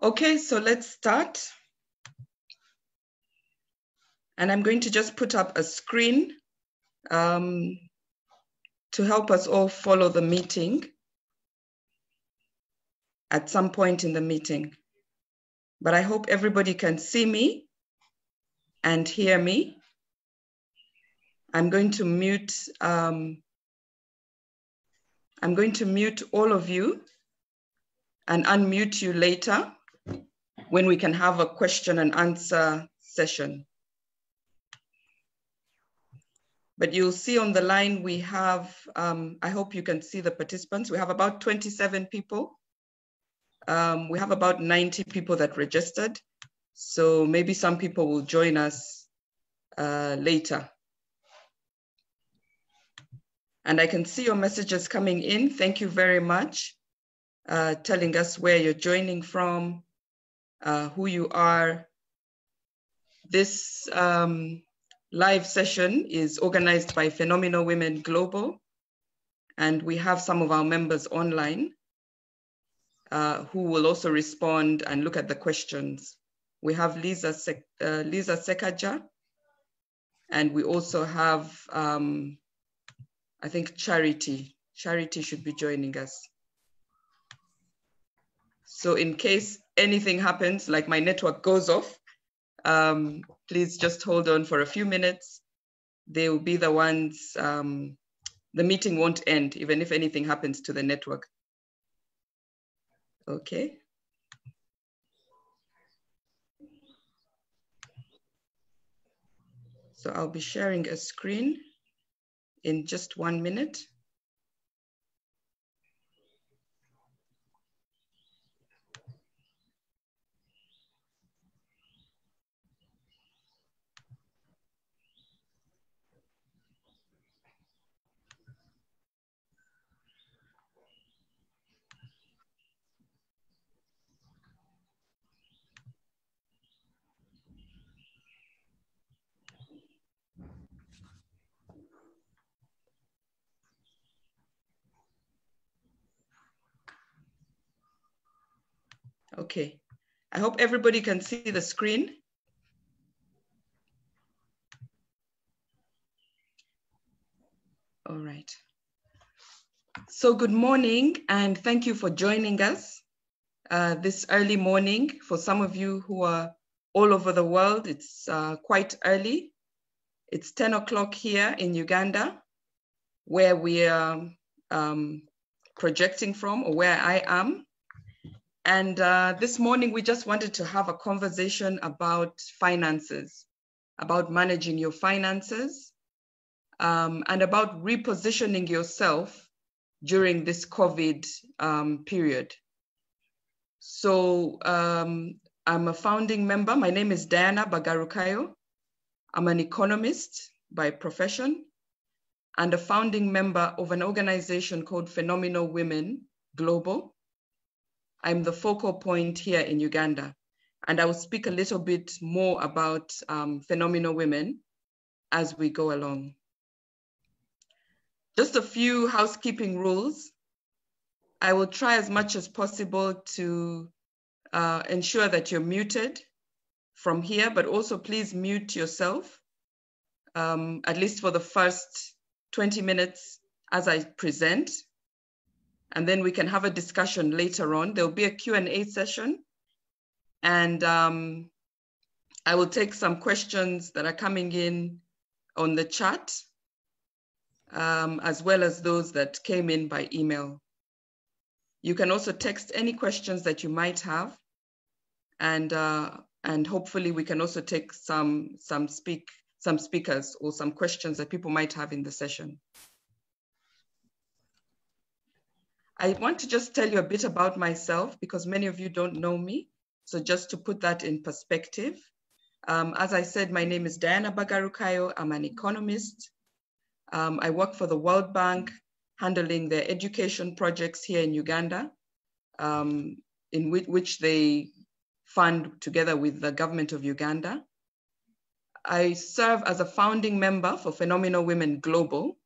Okay, so let's start. And I'm going to just put up a screen to help us all follow the meeting at some point in the meeting. But I hope everybody can see me and hear me. I'm going to mute all of you and unmute you later when we can have a question and answer session. But you'll see on the line we have, I hope you can see the participants. We have about 27 people. We have about 90 people that registered. So maybe some people will join us later. And I can see your messages coming in. Thank you very much. Telling us where you're joining from, who you are. This live session is organized by Phenomenal Women Global, and we have some of our members online who will also respond and look at the questions. We have Lisa Sekaja, and we also have, I think, Charity. Charity should be joining us. So in case anything happens, like my network goes off, please just hold on for a few minutes. They will be the ones, the meeting won't end, even if anything happens to the network. Okay. So I'll be sharing a screen in just 1 minute. Okay, I hope everybody can see the screen. All right. So good morning, and thank you for joining us this early morning. For some of you who are all over the world, it's quite early. It's 10 o'clock here in Uganda, where we are projecting from, or where I am. And this morning, we just wanted to have a conversation about finances, about managing your finances, and about repositioning yourself during this COVID period. So I'm a founding member. My name is Diana Bagarukayo. I'm an economist by profession and a founding member of an organization called Phenomenal Women Global. I'm the focal point here in Uganda, and I will speak a little bit more about Phenomenal Women as we go along. Just a few housekeeping rules. I will try as much as possible to ensure that you're muted from here, but also please mute yourself, at least for the first 20 minutes as I present. And then we can have a discussion later on. There'll be a Q&A session. And I will take some questions that are coming in on the chat, as well as those that came in by email. You can also text any questions that you might have. And hopefully we can also take some speakers or some questions that people might have in the session. I want to just tell you a bit about myself because many of you don't know me. So just to put that in perspective, as I said, my name is Diana Bagarukayo. I'm an economist. I work for the World Bank, handling their education projects here in Uganda, in which they fund together with the government of Uganda. I serve as a founding member for Phenomenal Women Global.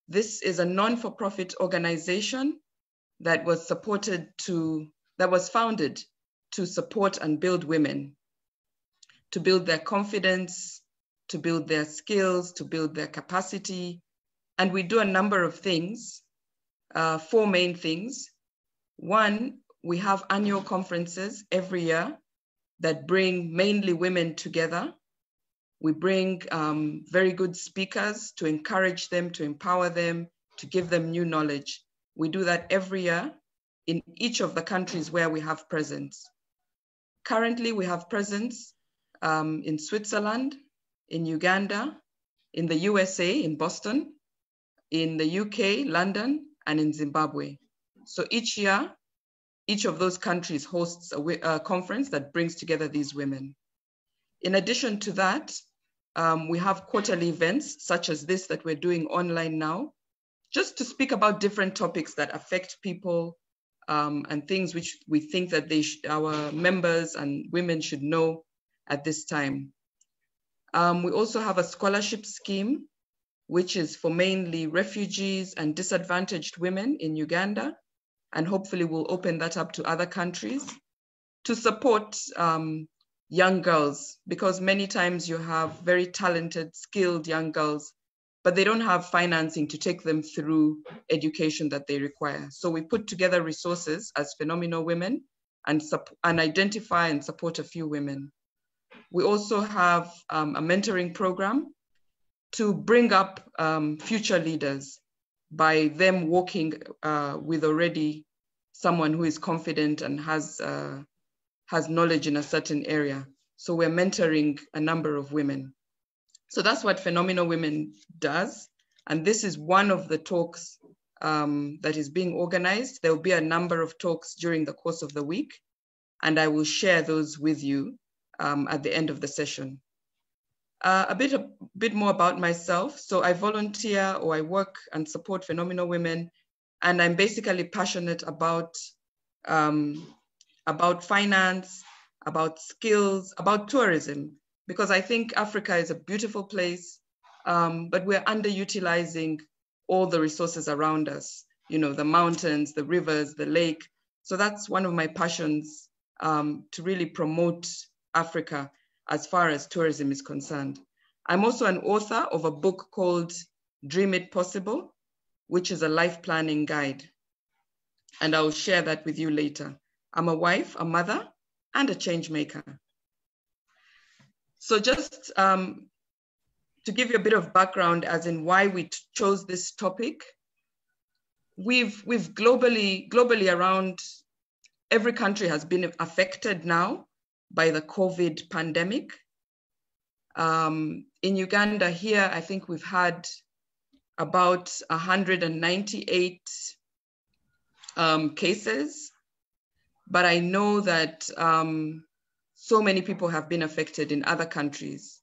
This is a non-for-profit organization that was founded to support and build women, to build their confidence, to build their skills, to build their capacity. And we do a number of things, 4 main things. One, we have annual conferences every year that bring mainly women together. We bring very good speakers to encourage them, to empower them, to give them new knowledge. We do that every year in each of the countries where we have presence. Currently, we have presence in Switzerland, in Uganda, in the USA, in Boston, in the UK, London, and in Zimbabwe. So each year, each of those countries hosts a conference that brings together these women. In addition to that, we have quarterly events such as this that we're doing online now, just to speak about different topics that affect people and things which we think that our members and women should know at this time. We also have a scholarship scheme, which is for mainly refugees and disadvantaged women in Uganda, and hopefully we'll open that up to other countries to support young girls, because many times you have very talented, skilled young girls, but they don't have financing to take them through education that they require. So we put together resources as Phenomenal Women and identify and support a few women. We also have a mentoring program to bring up future leaders by them working with already someone who is confident and has knowledge in a certain area. So we're mentoring a number of women. So that's what Phenomenal Women does. And this is one of the talks that is being organized. There will be a number of talks during the course of the week, and I will share those with you at the end of the session. A bit more about myself. So I volunteer or I work and support Phenomenal Women, and I'm basically passionate about finance, about skills, about tourism, because I think Africa is a beautiful place, but we're underutilizing all the resources around us, you know, the mountains, the rivers, the lake. So that's one of my passions, to really promote Africa as far as tourism is concerned. I'm also an author of a book called Dream It Possible, which is a life planning guide. And I'll share that with you later. I'm a wife, a mother, and a change maker. So just to give you a bit of background as in why we chose this topic, we've globally around, every country has been affected now by the COVID pandemic. In Uganda here, I think we've had about 198 cases, but I know that so many people have been affected in other countries.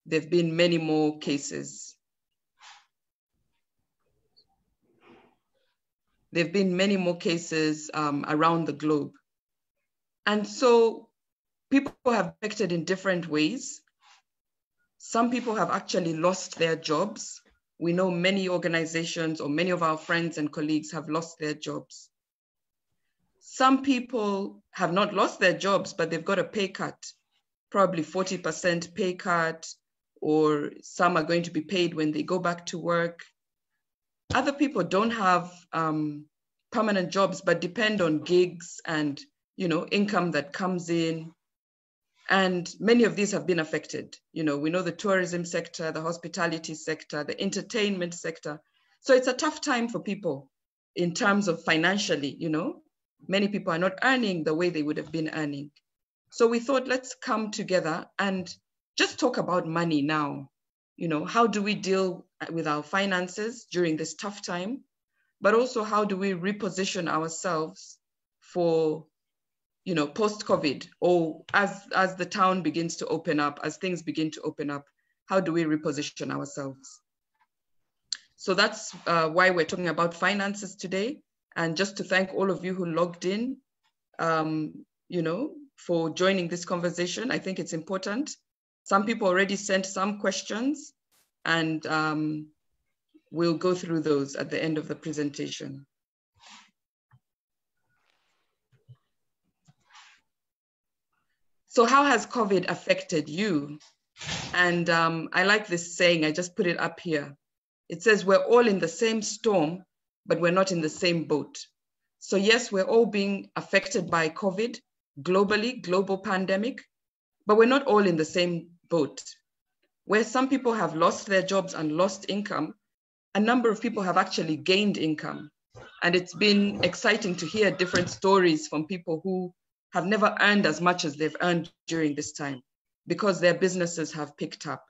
There've been many more cases. There've been many more cases around the globe. And so people have been affected in different ways. Some people have actually lost their jobs. We know many organizations or many of our friends and colleagues have lost their jobs. Some people have not lost their jobs, but they've got a pay cut, probably 40% pay cut, or some are going to be paid when they go back to work. Other people don't have permanent jobs, but depend on gigs and, you know, income that comes in. And many of these have been affected. You know, we know the tourism sector, the hospitality sector, the entertainment sector. So it's a tough time for people in terms of financially, you know. Many people are not earning the way they would have been earning. So we thought, let's come together and just talk about money now. You know, how do we deal with our finances during this tough time? But also, how do we reposition ourselves for, you know, post-COVID, or as the town begins to open up, as things begin to open up, how do we reposition ourselves? So that's why we're talking about finances today. And just to thank all of you who logged in, you know, for joining this conversation. I think it's important. Some people already sent some questions, and we'll go through those at the end of the presentation. So how has COVID affected you? And I like this saying, I just put it up here. It says, we're all in the same storm, but we're not in the same boat. So yes, we're all being affected by COVID globally, global pandemic, but we're not all in the same boat. Where some people have lost their jobs and lost income, a number of people have actually gained income. And it's been exciting to hear different stories from people who have never earned as much as they've earned during this time because their businesses have picked up.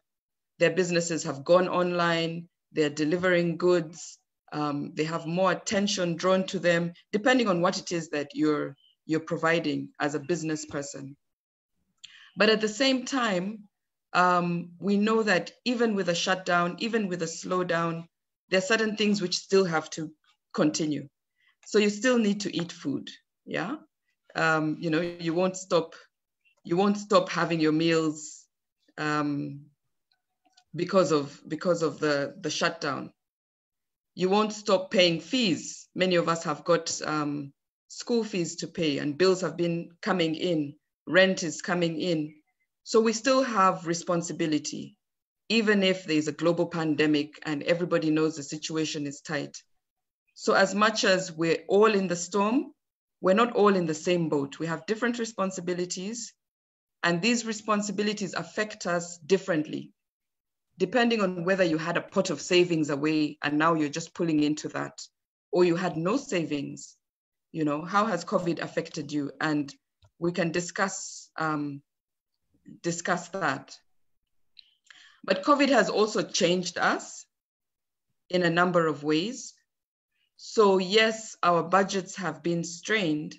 Their businesses have gone online, they're delivering goods, they have more attention drawn to them, depending on what it is that you're providing as a business person. But at the same time, we know that even with a shutdown, even with a slowdown, there are certain things which still have to continue. So you still need to eat food, yeah? You know, you won't stop having your meals because of the shutdown. You won't stop paying fees. Many of us have got school fees to pay and bills have been coming in, rent is coming in. So we still have responsibility, even if there's a global pandemic and everybody knows the situation is tight. So as much as we're all in the storm, we're not all in the same boat. We have different responsibilities, and these responsibilities affect us differently, depending on whether you had a pot of savings away and now you're just pulling into that, or you had no savings. You know, how has COVID affected you? And we can discuss that. But COVID has also changed us in a number of ways. So yes, our budgets have been strained.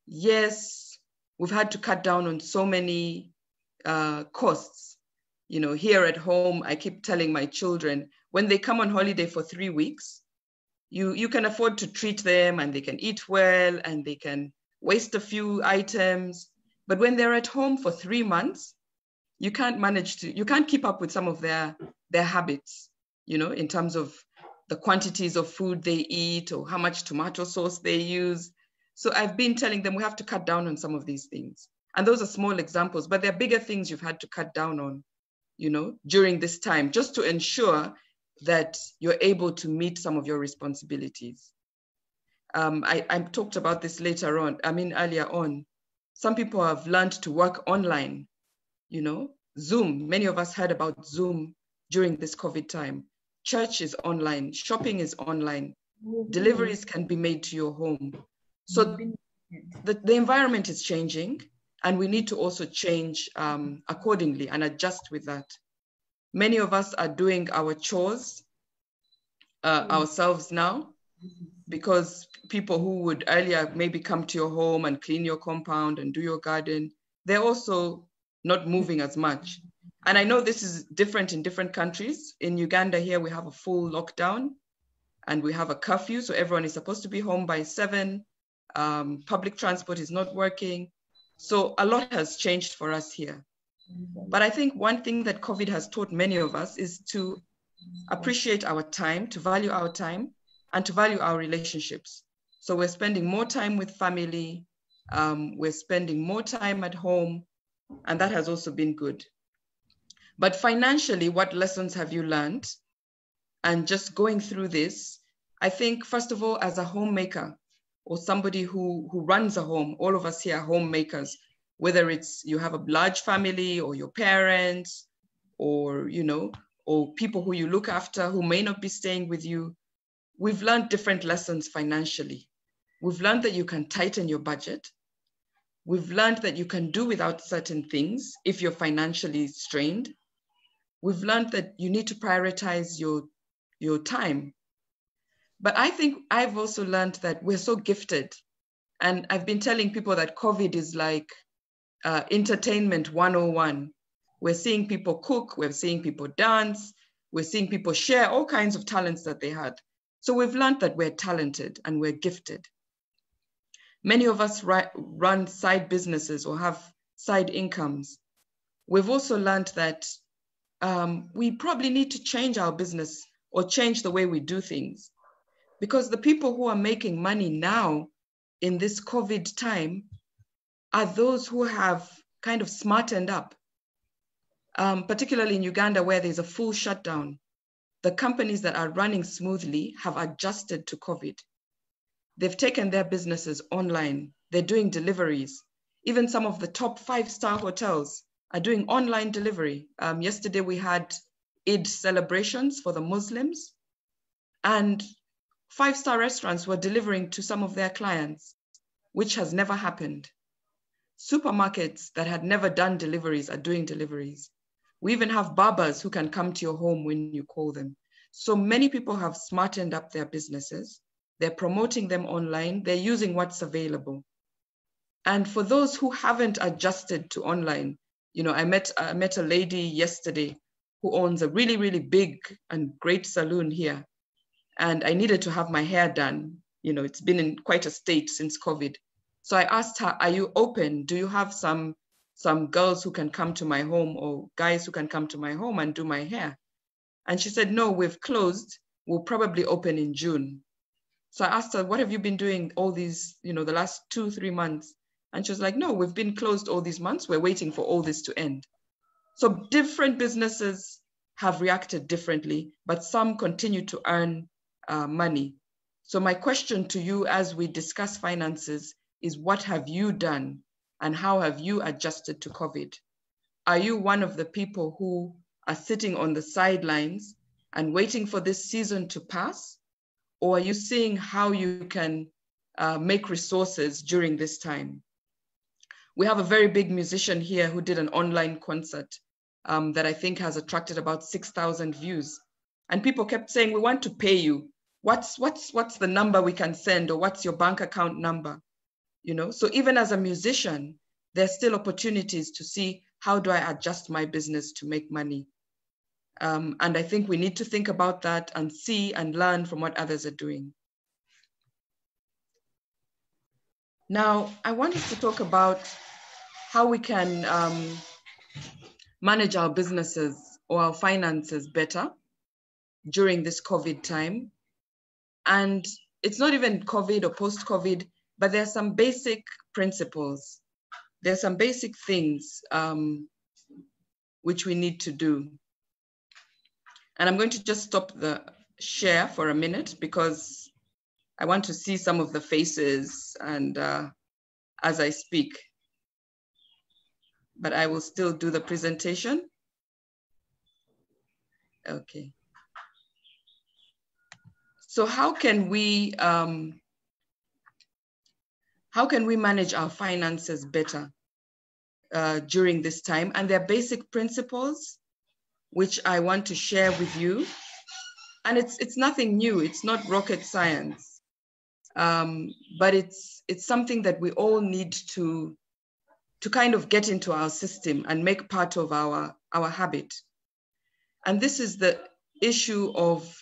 Yes, we've had to cut down on so many costs. You know, here at home, I keep telling my children, when they come on holiday for 3 weeks, you can afford to treat them and they can eat well and they can waste a few items. But when they're at home for 3 months, you can't keep up with some of their habits, you know, in terms of the quantities of food they eat or how much tomato sauce they use. So I've been telling them we have to cut down on some of these things. And those are small examples, but they're bigger things you've had to cut down on, you know, during this time, just to ensure that you're able to meet some of your responsibilities. I talked about this earlier on. Some people have learned to work online, you know, Zoom. Many of us heard about Zoom during this COVID time. Church is online, shopping is online, deliveries can be made to your home. So the environment is changing, and we need to also change accordingly and adjust with that. Many of us are doing our chores ourselves now, because people who would earlier maybe come to your home and clean your compound and do your garden, they're also not moving as much. And I know this is different in different countries. In Uganda here, we have a full lockdown and we have a curfew. So everyone is supposed to be home by 7. Public transport is not working. So a lot has changed for us here. But I think one thing that COVID has taught many of us is to appreciate our time, to value our time, and to value our relationships. So we're spending more time with family, we're spending more time at home, and that has also been good. But financially, what lessons have you learned? And just going through this, I think, first of all, as a homemaker or somebody who runs a home, all of us here are homemakers, whether it's you have a large family or your parents or, you know, or people who you look after who may not be staying with you. We've learned different lessons financially. We've learned that you can tighten your budget. We've learned that you can do without certain things if you're financially strained. We've learned that you need to prioritize your time. But I think I've also learned that we're so gifted. And I've been telling people that COVID is like entertainment 101. We're seeing people cook, we're seeing people dance, we're seeing people share all kinds of talents that they had. So we've learned that we're talented and we're gifted. Many of us run side businesses or have side incomes. We've also learned that we probably need to change our business or change the way we do things, because the people who are making money now in this COVID time are those who have kind of smartened up, particularly in Uganda, where there's a full shutdown. The companies that are running smoothly have adjusted to COVID. They've taken their businesses online. They're doing deliveries. Even some of the top 5-star hotels are doing online delivery. Yesterday we had Eid celebrations for the Muslims, and 5-star restaurants were delivering to some of their clients, which has never happened. Supermarkets that had never done deliveries are doing deliveries. We even have barbers who can come to your home when you call them. So many people have smartened up their businesses. They're promoting them online. They're using what's available. And for those who haven't adjusted to online, you know, I met a lady yesterday who owns a really, really big and great salon here. And I needed to have my hair done. You know, it's been in quite a state since COVID. So I asked her, are you open? Do you have some girls who can come to my home or guys who can come to my home and do my hair? And she said, no, we've closed. We'll probably open in June. So I asked her, what have you been doing all these, you know, the last 2-3 months? And she was like, no, we've been closed all these months. We're waiting for all this to end. So different businesses have reacted differently, but some continue to earn money. So my question to you as we discuss finances is, what have you done and how have you adjusted to COVID? Are you one of the people who are sitting on the sidelines and waiting for this season to pass? Or are you seeing how you can make resources during this time? We have a very big musician here who did an online concert that I think has attracted about 6,000 views. And people kept saying, we want to pay you. What's the number we can send, or what's your bank account number? You know, so even as a musician, there's still opportunities to see, how do I adjust my business to make money? And I think we need to think about that and see and learn from what others are doing. Now, I want us to talk about how we can manage our businesses or our finances better during this COVID time. And it's not even COVID or post-COVID, but there are some basic principles. There are some basic things which we need to do. And I'm going to just stop the share for a minute because I want to see some of the faces and as I speak. But I will still do the presentation. Okay. So how can we manage our finances better during this time? And there are basic principles which I want to share with you. And it's nothing new. It's not rocket science, but it's something that we all need to kind of get into our system and make part of our habit. And this is the issue of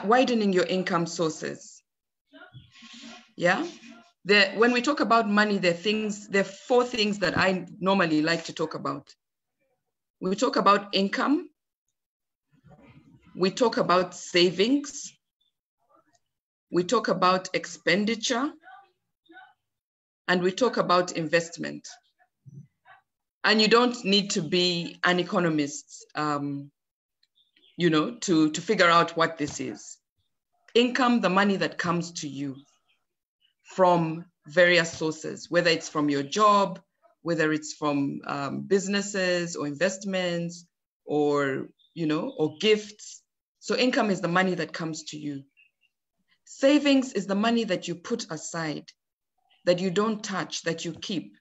widening your income sources. Yeah. When we talk about money, there are 4 things that I normally like to talk about. We talk about income. We talk about savings. We talk about expenditure. And we talk about investment. And you don't need to be an economist, you know, to figure out what this is. Income, the money that comes to you from various sources, whether it's from your job, whether it's from businesses or investments or, you know, or gifts. So income is the money that comes to you. Savings is the money that you put aside, that you don't touch, that you keep.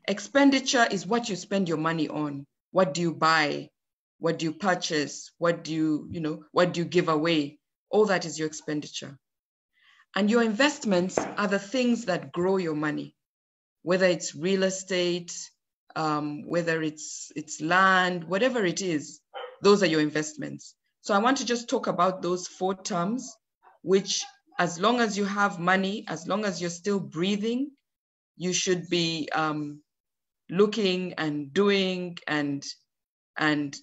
Expenditure is what you spend your money on. What do you buy? What do you purchase? What do you give away? All that is your expenditure. And your investments are the things that grow your money, whether it's real estate, whether it's land, whatever it is, those are your investments. So I want to just talk about those 4 terms, which as long as you have money, as long as you're still breathing, you should be looking and doing and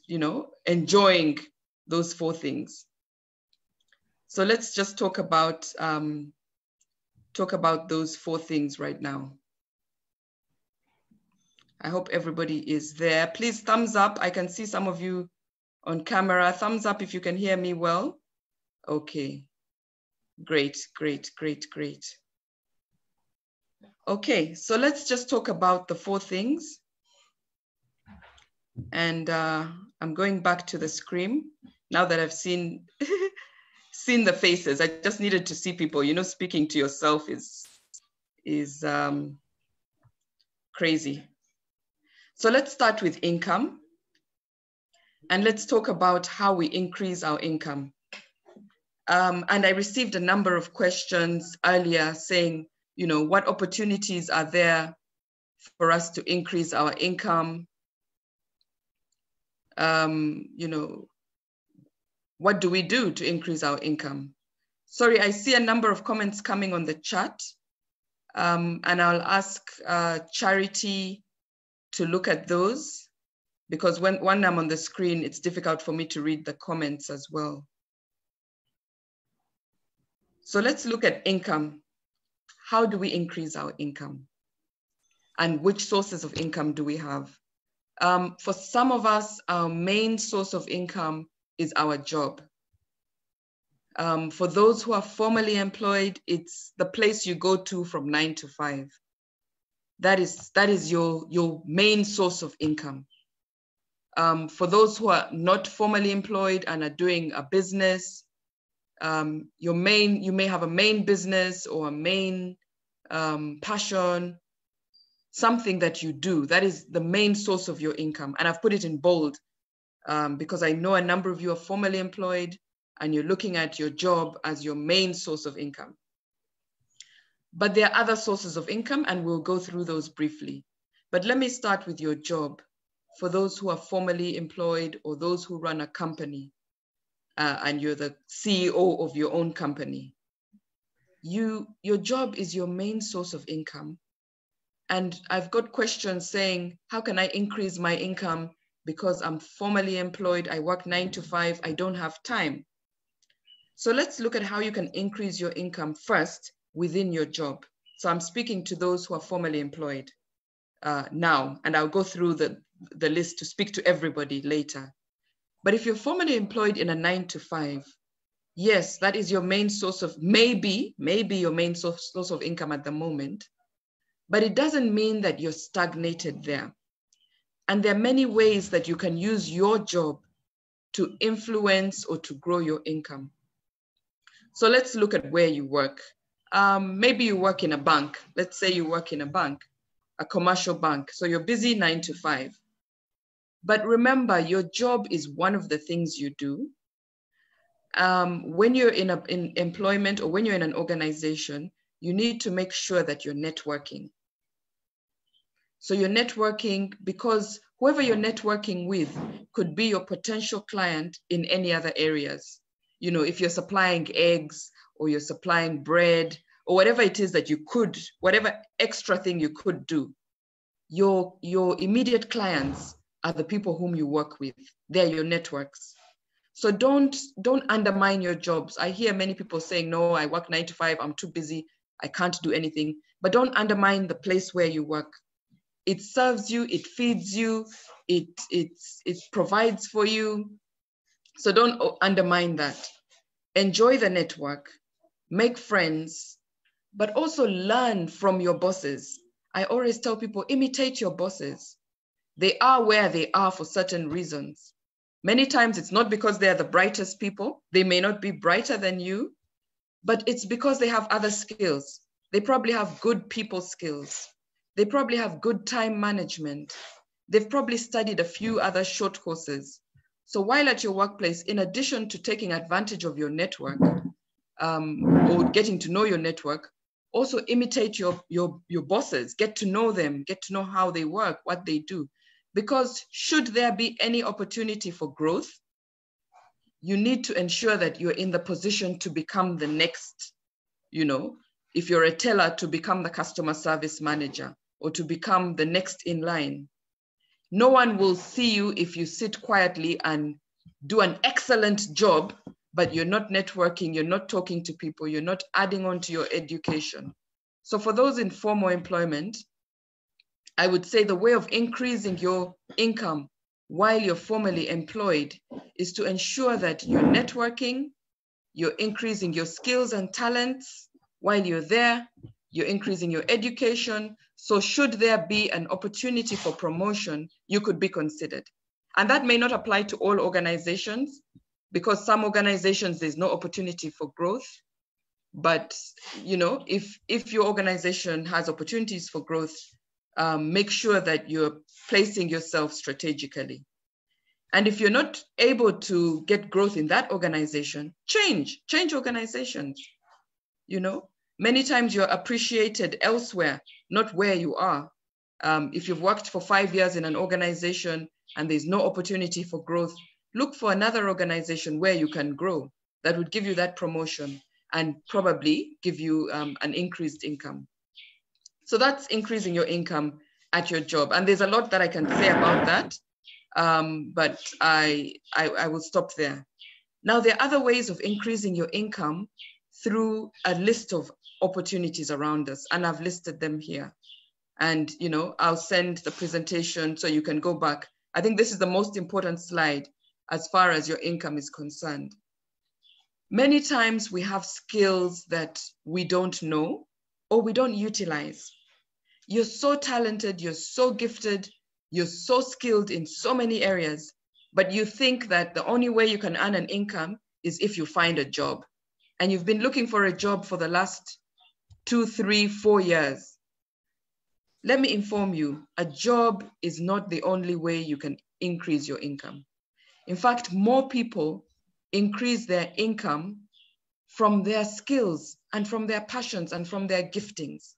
you know, enjoying those 4 things. So let's just talk about talk about those 4 things right now. I hope everybody is there. Please thumbs up. I can see some of you on camera. Thumbs up if you can hear me well. Okay, great, great, great, great. Okay, so let's just talk about the 4 things. And I'm going back to the screen now that I've seen the faces. I just needed to see people. You know, speaking to yourself is crazy. So let's start with income, and let's talk about how we increase our income. And I received a number of questions earlier saying, you know, what opportunities are there for us to increase our income? You know, what do we do to increase our income? Sorry, I see a number of comments coming on the chat, and I'll ask Charity to look at those, because when I'm on the screen, it's difficult for me to read the comments as well. So let's look at income. How do we increase our income? And which sources of income do we have? For some of us, our main source of income is our job. For those who are formally employed, it's the place you go to from 9 to 5. That is your main source of income. For those who are not formally employed and are doing a business, you may have a main business or a main passion, something that you do. That is the main source of your income. And I've put it in bold because I know a number of you are formally employed and you're looking at your job as your main source of income. But there are other sources of income, and we'll go through those briefly. But let me start with your job. For those who are formally employed or those who run a company and you're the CEO of your own company, your job is your main source of income. And I've got questions saying, how can I increase my income because I'm formally employed, I work 9 to 5, I don't have time. So let's look at how you can increase your income first within your job. So I'm speaking to those who are formally employed now, and I'll go through the list to speak to everybody later. But if you're formally employed in a 9 to 5, yes, that is your main source of, maybe your main source of income at the moment, but it doesn't mean that you're stagnated there. And there are many ways that you can use your job to influence or to grow your income. So let's look at where you work. Maybe you work in a bank. Let's say you work in a bank, a commercial bank. So you're busy 9 to 5. But remember, your job is one of the things you do. When you're in employment or when you're in an organization, you need to make sure that you're networking. So you're networking because whoever you're networking with could be your potential client in any other areas. You know, if you're supplying eggs or you're supplying bread or whatever it is that you could, whatever extra thing you could do, your immediate clients are the people whom you work with. They're your networks. So don't undermine your jobs. I hear many people saying, no, I work 9 to 5, I'm too busy, I can't do anything. But don't undermine the place where you work. It serves you, it feeds you, it provides for you. So don't undermine that. Enjoy the network, make friends, but also learn from your bosses. I always tell people, imitate your bosses. They are where they are for certain reasons. Many times it's not because they're the brightest people. They may not be brighter than you, but it's because they have other skills. They probably have good people skills. They probably have good time management. They've probably studied a few other short courses. So while at your workplace, in addition to taking advantage of your network or getting to know your network, also imitate your bosses, get to know them, get to know how they work, what they do. Because should there be any opportunity for growth, you need to ensure that you're in the position to become the next, you know, if you're a teller, to become the customer service manager or to become the next in line. No one will see you if you sit quietly and do an excellent job, but you're not networking, you're not talking to people, you're not adding on to your education. So for those in formal employment, I would say the way of increasing your income while you're formally employed is to ensure that you're networking, you're increasing your skills and talents while you're there, you're increasing your education. So should there be an opportunity for promotion, you could be considered. And that may not apply to all organizations, because some organizations, there's no opportunity for growth. But if your organization has opportunities for growth, make sure that you're placing yourself strategically. And if you're not able to get growth in that organization, change organizations. Many times you're appreciated elsewhere, not where you are. If you've worked for 5 years in an organization and there's no opportunity for growth, look for another organization where you can grow that would give you that promotion and probably give you an increased income. So that's increasing your income at your job. And there's a lot that I can say about that, but I will stop there. Now, there are other ways of increasing your income through a list of opportunities around us, and I've listed them here. And, I'll send the presentation so you can go back. I think this is the most important slide as far as your income is concerned. Many times we have skills that we don't know or we don't utilize. You're so talented, you're so gifted, you're so skilled in so many areas, but you think that the only way you can earn an income is if you find a job. And you've been looking for a job for the last 2, 3, 4 years. Let me inform you, a job is not the only way you can increase your income. In fact, more people increase their income from their skills and from their passions and from their giftings.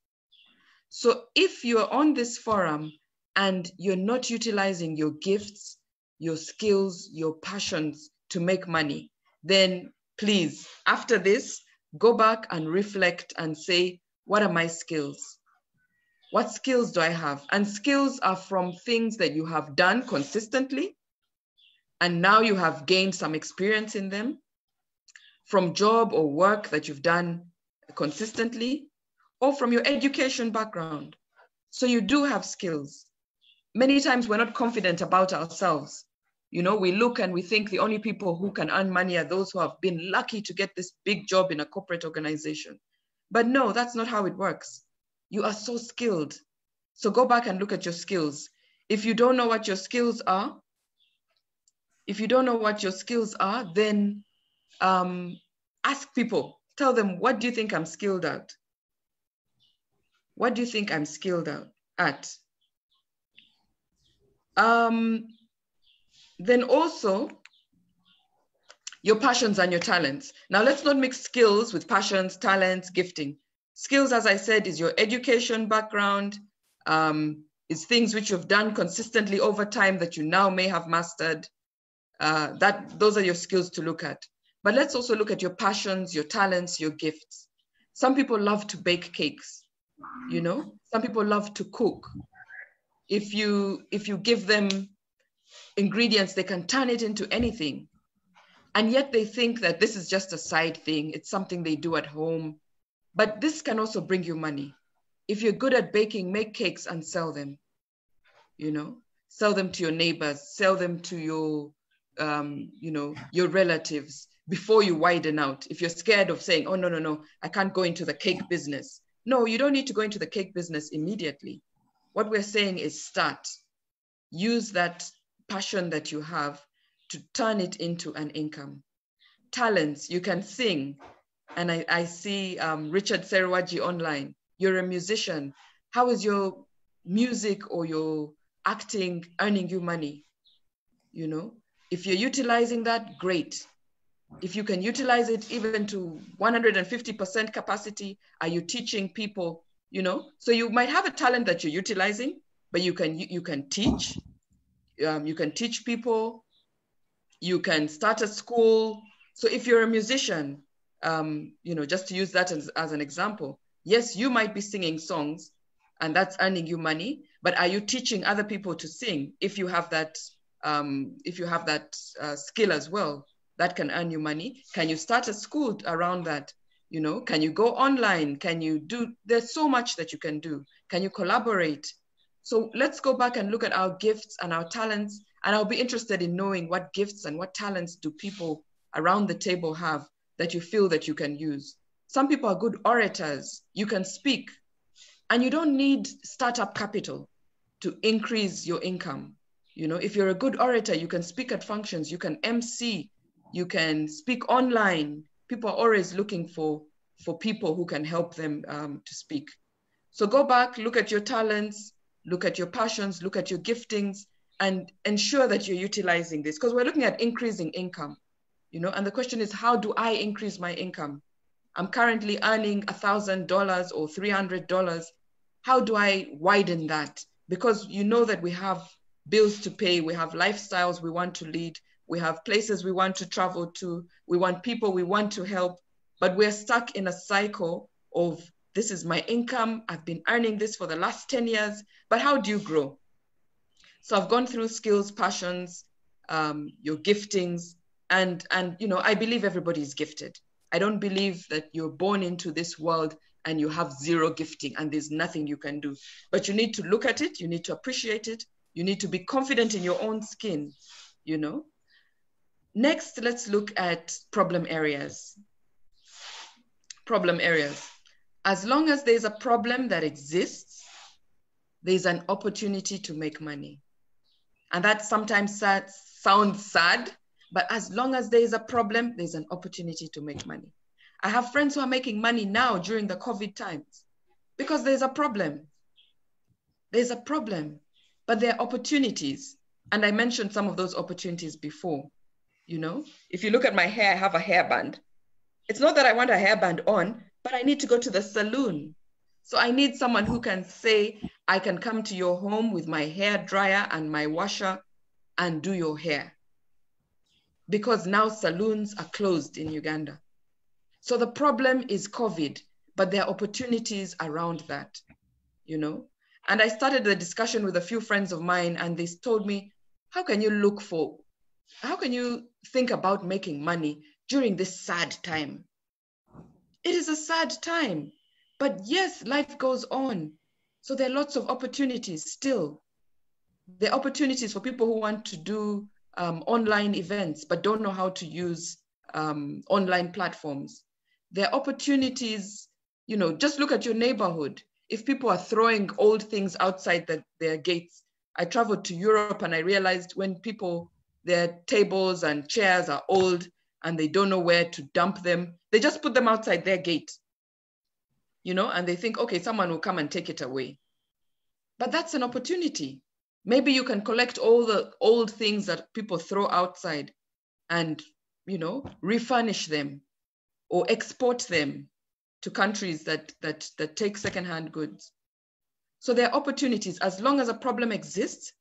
So if you're on this forum and you're not utilizing your gifts, your skills, your passions to make money, then please, after this, go back and reflect and say, what are my skills? What skills do I have? And skills are from things that you have done consistently, and now you have gained some experience in them, from job or work that you've done consistently, or from your education background. So you do have skills. Many times we're not confident about ourselves. We look and we think the only people who can earn money are those who have been lucky to get this big job in a corporate organization. But no, that's not how it works. You are so skilled. So go back and look at your skills. If you don't know what your skills are, then ask people, tell them, what do you think I'm skilled at? What do you think I'm skilled at? Then also your passions and your talents. Now let's not mix skills with passions, talents, gifting. Skills, as I said, is your education background, is things which you've done consistently over time that you now may have mastered. Those are your skills to look at. But let's also look at your passions, your talents, your gifts. Some people love to bake cakes, Some people love to cook. If you give them ingredients, they can turn it into anything. And yet they think that this is just a side thing. It's something they do at home. But this can also bring you money. If you're good at baking, make cakes and sell them, Sell them to your neighbors, sell them to your, your relatives before you widen out. If you're scared of saying, oh, no, I can't go into the cake business. No, you don't need to go into the cake business immediately. What we're saying is start. Use that passion that you have to turn it into an income. Talents, you can sing. And I see Richard Serwaji online. You're a musician. How is your music or your acting earning you money? If you're utilizing that, great. If you can utilize it even to 150% capacity, are you teaching people, So you might have a talent that you're utilizing, but you can teach. You can teach people. You can start a school. So if you're a musician, just to use that as an example, yes, you might be singing songs and that's earning you money, but are you teaching other people to sing? If you have that, skill as well, that can earn you money. Can you start a school around that? You know, can you go online? Can you do, there's so much that you can do. Can you collaborate? So let's go back and look at our gifts and our talents. And I'll be interested in knowing what gifts and what talents do people around the table have that you feel that you can use. Some people are good orators. You can speak, and you don't need startup capital to increase your income. You know, if you're a good orator, you can speak at functions, you can MC, you can speak online. People are always looking for people who can help them to speak. So go back, look at your talents, look at your passions, look at your giftings, and ensure that you're utilizing this, because we're looking at increasing income, you know, and the question is, how do I increase my income? I'm currently earning $1,000 or $300. How do I widen that? Because you know that we have bills to pay, we have lifestyles we want to lead, we have places we want to travel to, we want people we want to help, but we're stuck in a cycle of, this is my income, I've been earning this for the last 10 years, but how do you grow? So I've gone through skills, passions, your giftings, and you know, I believe everybody is gifted. I don't believe that you're born into this world and you have zero gifting and there's nothing you can do. But you need to look at it, you need to appreciate it, you need to be confident in your own skin, you know. Next, let's look at problem areas. Problem areas. As long as there's a problem that exists, there's an opportunity to make money. And that sometimes sounds sad, but as long as there is a problem, there's an opportunity to make money. I have friends who are making money now during the COVID times because there's a problem. There's a problem, but there are opportunities. And I mentioned some of those opportunities before. You know, if you look at my hair, I have a hairband. It's not that I want a hairband on, but I need to go to the salon. So I need someone who can say, I can come to your home with my hair dryer and my washer and do your hair. Because now salons are closed in Uganda. So the problem is COVID, but there are opportunities around that, you know? And I started the discussion with a few friends of mine, and they told me, how can you think about making money during this sad time? It is a sad time, but yes, life goes on. So there are lots of opportunities still. There are opportunities for people who want to do online events, but don't know how to use online platforms. There are opportunities, you know, just look at your neighborhood. If people are throwing old things outside their gates, I traveled to Europe and I realized when people, their tables and chairs are old and they don't know where to dump them, they just put them outside their gate, you know, and they think, okay, someone will come and take it away. But that's an opportunity. Maybe you can collect all the old things that people throw outside and, you know, refurnish them or export them to countries that take secondhand goods. So there are opportunities. As long as a problem exists,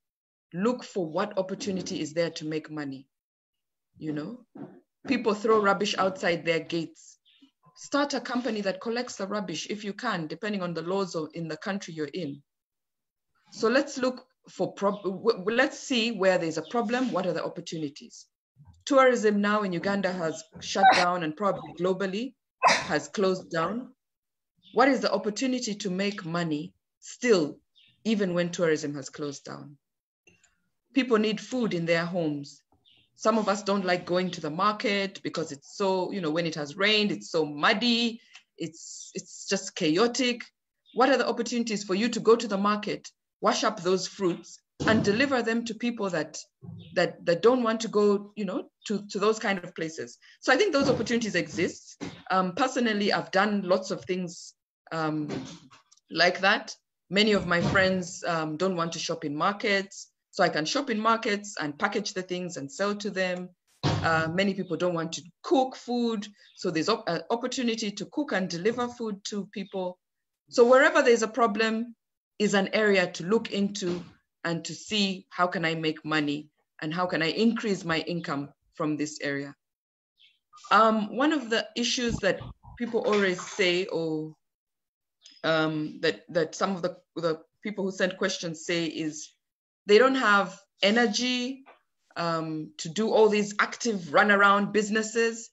look for what opportunity is there to make money. You know, people throw rubbish outside their gates. Start a company that collects the rubbish if you can, depending on the laws in the country you're in. So let's look for, let's see where there's a problem, what are the opportunities? Tourism now in Uganda has shut down and probably globally has closed down. What is the opportunity to make money still, even when tourism has closed down? People need food in their homes. Some of us don't like going to the market because it's so, you know, when it has rained, it's so muddy, it's just chaotic. What are the opportunities for you to go to the market, wash up those fruits and deliver them to people that don't want to go, you know, to those kind of places? So I think those opportunities exist. Personally, I've done lots of things like that. Many of my friends don't want to shop in markets, so I can shop in markets and package the things and sell to them. Many people don't want to cook food, so there's an opportunity to cook and deliver food to people. So wherever there's a problem is an area to look into and to see how can I make money and how can I increase my income from this area. One of the issues that people always say, or that some of the people who send questions say, is they don't have energy to do all these active runaround businesses.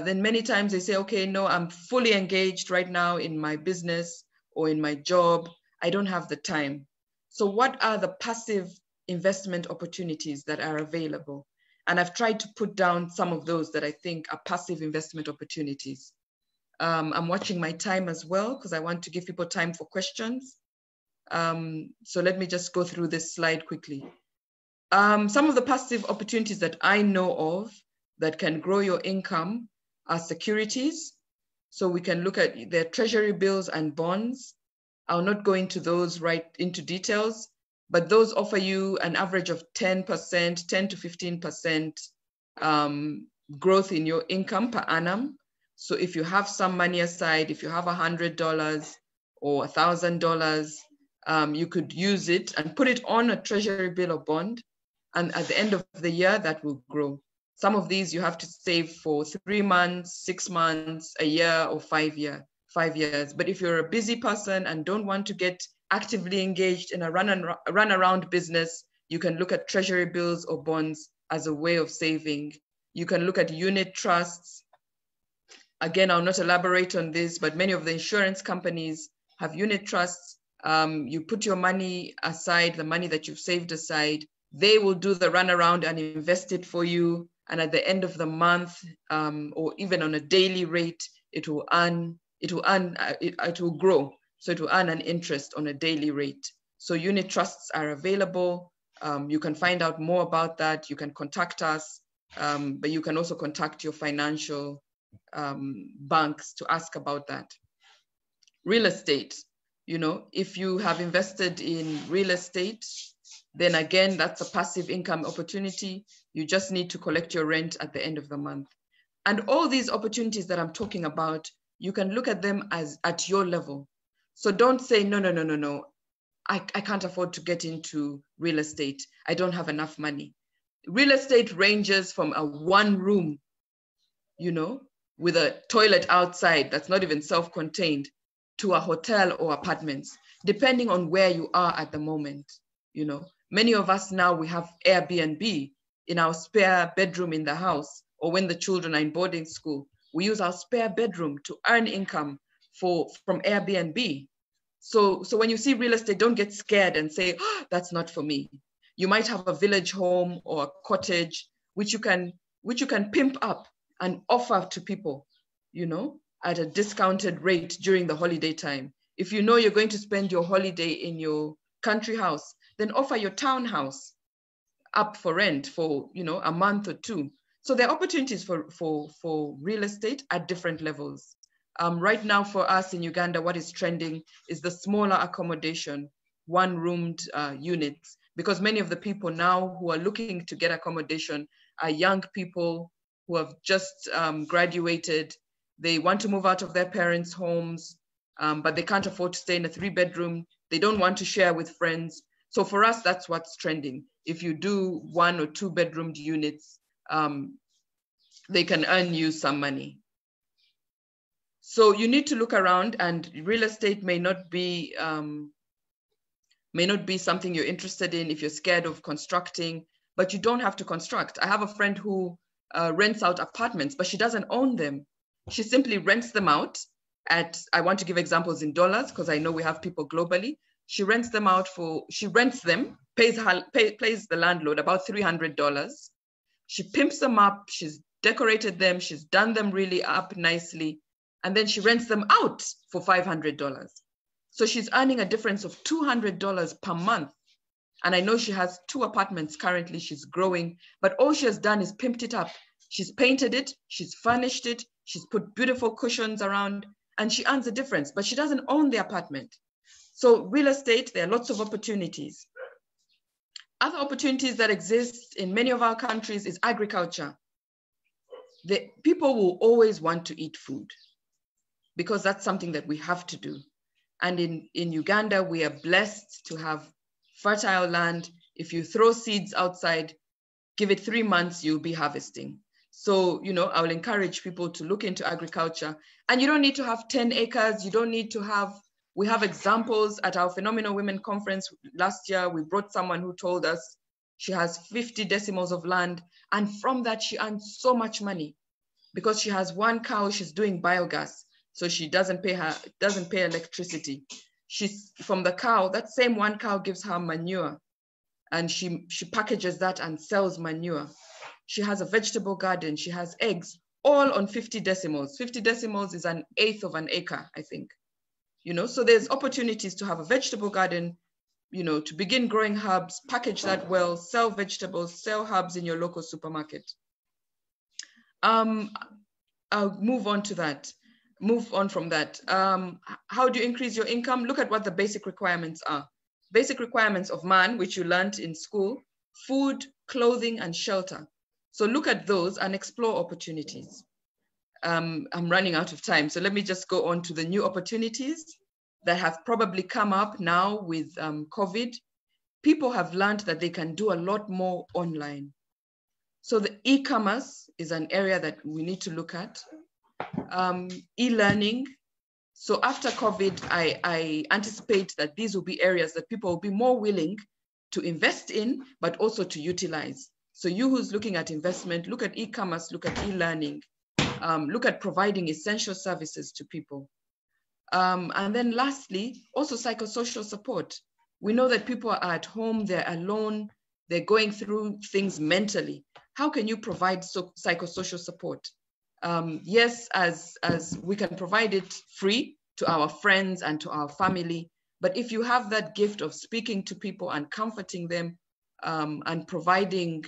then many times they say, okay, no, I'm fully engaged right now in my business or in my job. I don't have the time. So what are the passive investment opportunities that are available? And I've tried to put down some of those that I think are passive investment opportunities. I'm watching my time as well because I want to give people time for questions. So let me just go through this slide quickly. Some of the passive opportunities that I know of that can grow your income are securities. So we can look at their treasury bills and bonds. I'll not go into those right into details, but those offer you an average of 10%, 10 to 15% growth in your income per annum. So if you have some money aside, if you have $100 or $1,000, you could use it and put it on a treasury bill or bond. And at the end of the year, that will grow. Some of these you have to save for 3 months, 6 months, a year, or 5 years. But if you're a busy person and don't want to get actively engaged in a run around business, you can look at treasury bills or bonds as a way of saving. You can look at unit trusts. Again, I'll not elaborate on this, but many of the insurance companies have unit trusts. You put your money aside, the money that you've saved aside, they will do the runaround and invest it for you. And at the end of the month, or even on a daily rate, it will grow. So it will earn an interest on a daily rate. So unit trusts are available. You can find out more about that. You can contact us, but you can also contact your financial banks to ask about that. Real estate, if you have invested in real estate, then again, that's a passive income opportunity. You just need to collect your rent at the end of the month. And all these opportunities that I'm talking about, you can look at them as at your level. So don't say, no, I can't afford to get into real estate. I don't have enough money. Real estate ranges from a 1 room, with a toilet outside that's not even self-contained, to a hotel or apartments, depending on where you are at the moment. Many of us now, we have Airbnb in our spare bedroom in the house, or when the children are in boarding school, we use our spare bedroom to earn income from Airbnb. So when you see real estate, don't get scared and say, oh, that's not for me. You might have a village home or a cottage, which you can pimp up and offer to people, at a discounted rate during the holiday time. If you know you're going to spend your holiday in your country house, then offer your townhouse up for rent for, a month or 2. So there are opportunities for real estate at different levels. Right now for us in Uganda, what is trending is the smaller accommodation, 1-roomed units, because many of the people now who are looking to get accommodation are young people who have just graduated. They want to move out of their parents' homes, but they can't afford to stay in a 3-bedroom. They don't want to share with friends. So for us, that's what's trending. If you do 1 or 2-bedroomed units, they can earn you some money. So you need to look around, and real estate may not be something you're interested in if you're scared of constructing, but you don't have to construct. I have a friend who rents out apartments, but she doesn't own them. She simply rents them out I want to give examples in dollars because I know we have people globally. She rents them, pays the landlord about $300. She pimps them up, she's decorated them, she's done them really up nicely, and then she rents them out for $500. So she's earning a difference of $200 per month. And I know she has 2 apartments currently, she's growing, but all she has done is pimped it up. She's painted it, she's furnished it, she's put beautiful cushions around, and she earns a difference, but she doesn't own the apartment. So real estate, there are lots of opportunities. Other opportunities that exist in many of our countries is agriculture. The people will always want to eat food because that's something that we have to do. And in Uganda, we are blessed to have fertile land. If you throw seeds outside, give it 3 months, you'll be harvesting. So, I will encourage people to look into agriculture. And you don't need to have 10 acres. You don't need to have, we have examples at our Phenomenal Women Conference last year. We brought someone who told us she has 50 decimals of land. And from that, she earns so much money. because she has one cow, she's doing biogas. So she doesn't pay electricity. She's from the cow, that same one cow gives her manure, and she packages that and sells manure. She has a vegetable garden, she has eggs, all on 50 decimals. 50 decimals is 1/8 of an acre, I think. So there's opportunities to have a vegetable garden, to begin growing herbs, package that well, sell vegetables, sell herbs in your local supermarket. I'll move on from that. How do you increase your income? Look at what the basic requirements are. Basic requirements of man, which you learned in school: food, clothing, and shelter. So look at those and explore opportunities. I'm running out of time, so let me just go on to the new opportunities that have probably come up now with COVID. People have learned that they can do a lot more online. So the e-commerce is an area that we need to look at. E-learning. So after COVID, I anticipate that these will be areas that people will be more willing to invest in, but also to utilize. So you who's looking at investment, look at e-commerce, look at e-learning, look at providing essential services to people. And then lastly, also psychosocial support. We know that people are at home, they're alone, they're going through things mentally. How can you provide psychosocial support? Yes, as we can provide it free to our friends and to our family, but if you have that gift of speaking to people and comforting them and providing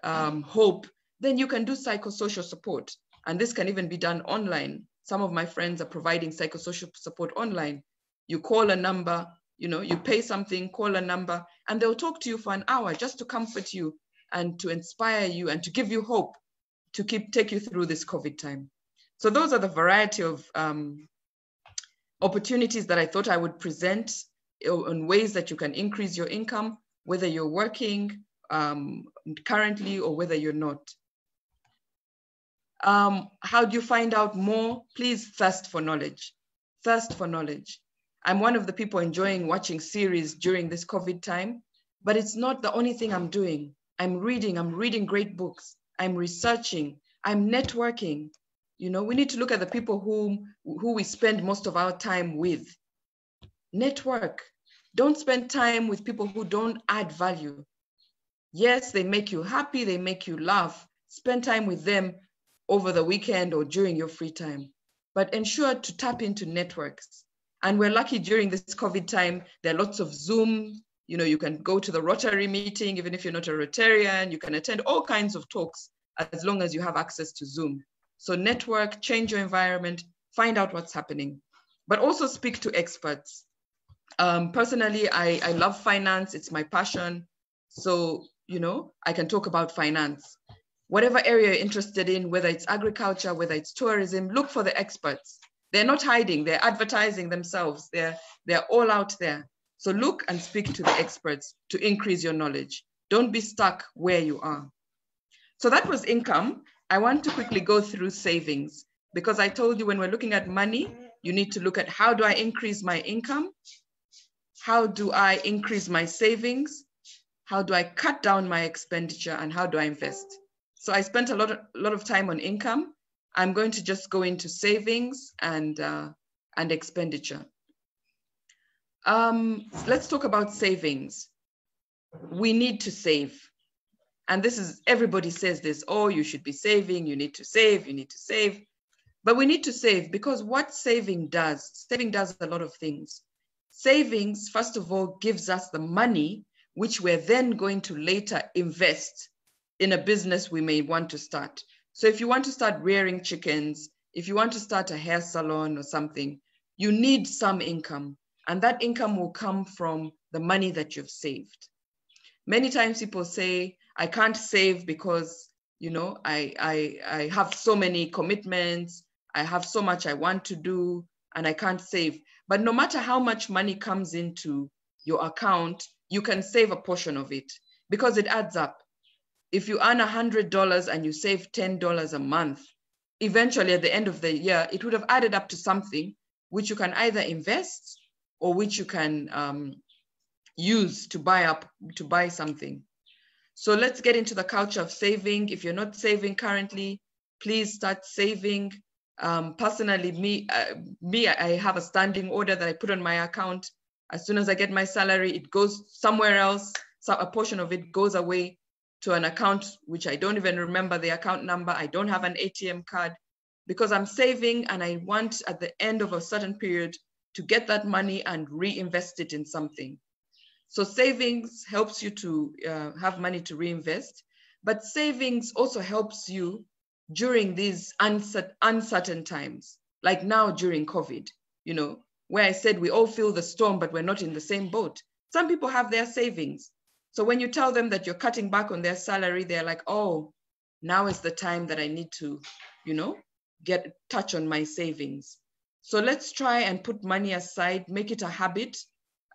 hope, then you can do psychosocial support. And this can even be done online. Some of my friends are providing psychosocial support online. You call a number, you pay something, call a number, and they'll talk to you for an hour just to comfort you and to inspire you and to give you hope to take you through this COVID time. So those are the variety of opportunities that I thought I would present on ways that you can increase your income, whether you're working currently or whether you're not. How do you find out more? Please thirst for knowledge. Thirst for knowledge. I'm one of the people enjoying watching series during this COVID time, but it's not the only thing I'm doing. I'm reading great books. I'm researching, I'm networking. We need to look at the people who we spend most of our time with. Network. Don't spend time with people who don't add value. Yes, they make you happy, they make you laugh. Spend time with them over the weekend or during your free time, but ensure to tap into networks. And we're lucky during this COVID time, there are lots of Zoom. You can go to the Rotary meeting, even if you're not a Rotarian, you can attend all kinds of talks as long as you have access to Zoom. So network, change your environment, find out what's happening, but also speak to experts. Personally, I love finance, it's my passion. So, I can talk about finance. Whatever area you're interested in, whether it's agriculture, whether it's tourism, look for the experts. They're not hiding, they're advertising themselves. They're all out there. So look and speak to the experts to increase your knowledge. Don't be stuck where you are. So that was income. I want to quickly go through savings, because I told you when we're looking at money, you need to look at how do I increase my income? How do I increase my savings? How do I cut down my expenditure, and how do I invest? So I spent a lot of time on income. I'm going to just go into savings and expenditure. Let's talk about savings. We need to save. And this is, everybody says this, oh, you should be saving, you need to save, you need to save. But we need to save, because what saving does a lot of things. Savings, first of all, gives us the money, which we're then going to later invest in a business we may want to start. So if you want to start rearing chickens, if you want to start a hair salon or something, you need some income. And that income will come from the money that you've saved. Many times people say, I can't save because, I have so many commitments, I have so much I want to do, and I can't save. But no matter how much money comes into your account, you can save a portion of it because it adds up. If you earn $100 and you save $10 a month, eventually at the end of the year, it would have added up to something which you can either invest or which you can use to buy something. So let's get into the culture of saving. If you're not saving currently, please start saving. Personally, I have a standing order that I put on my account. As soon as I get my salary, it goes somewhere else. So a portion of it goes away to an account which I don't even remember the account number. I don't have an ATM card, because I'm saving, and I want at the end of a certain period to get that money and reinvest it in something. So savings helps you to have money to reinvest, but savings also helps you during these uncertain times, like now during COVID, you know, where I said we all feel the storm, but we're not in the same boat. Some people have their savings. So when you tell them that you're cutting back on their salary, they're like, oh, now is the time that I need to, you know, touch on my savings. So let's try and put money aside, make it a habit,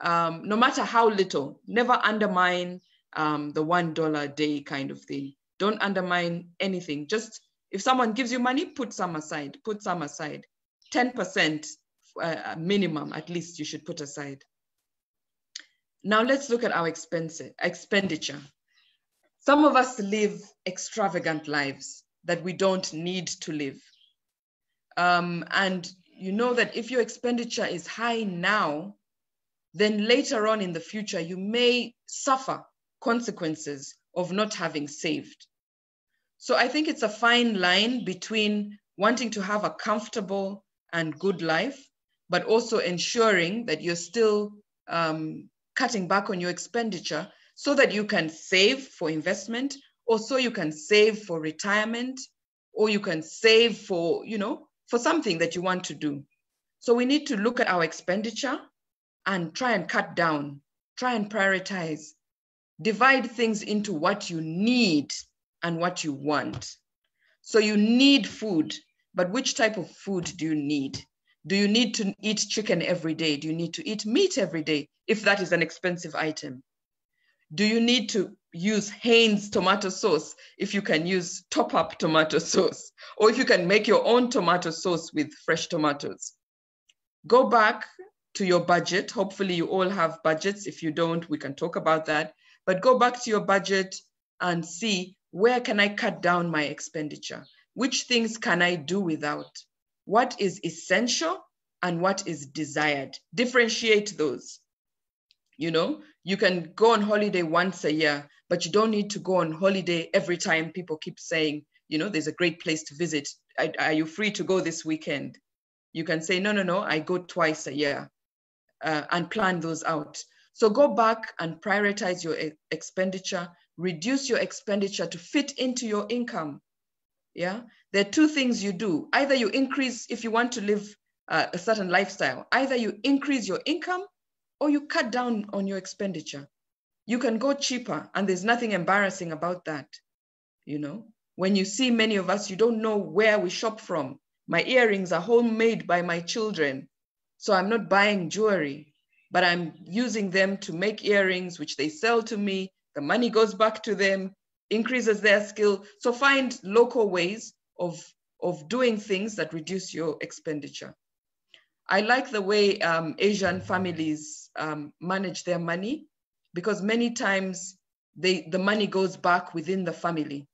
no matter how little. Never undermine the $1 a day kind of thing. Don't undermine anything. Just if someone gives you money, put some aside. Put some aside. 10% minimum, at least, you should put aside. Now let's look at our expenditure. Some of us live extravagant lives that we don't need to live. And you know that if your expenditure is high now, then later on in the future, you may suffer consequences of not having saved. So I think it's a fine line between wanting to have a comfortable and good life, but also ensuring that you're still cutting back on your expenditure so that you can save for investment, or so you can save for retirement, or you can save for, you know, for something that you want to do. So we need to look at our expenditure and try and cut down, try and prioritize, divide things into what you need and what you want. So you need food, but which type of food do you need? Do you need to eat chicken every day? Do you need to eat meat every day, if that is an expensive item? Do you need to use Heinz tomato sauce if you can use top-up tomato sauce, or if you can make your own tomato sauce with fresh tomatoes? Go back to your budget. Hopefully you all have budgets. If you don't, we can talk about that. But go back to your budget and see, where can I cut down my expenditure? Which things can I do without? What is essential and what is desired? Differentiate those. You know, you can go on holiday once a year, but you don't need to go on holiday every time people keep saying, you know, there's a great place to visit. Are you free to go this weekend? You can say, no, I go twice a year, and plan those out. So go back and prioritize your expenditure, reduce your expenditure to fit into your income. Yeah, there are two things you do. Either you increase, if you want to live a certain lifestyle, either you increase your income or you cut down on your expenditure. You can go cheaper, and there's nothing embarrassing about that. You know, when you see many of us, you don't know where we shop from. My earrings are homemade by my children. So I'm not buying jewelry, but I'm using them to make earrings, which they sell to me. The money goes back to them, increases their skill. So find local ways of doing things that reduce your expenditure. I like the way Asian families manage their money, because many times the money goes back within the family.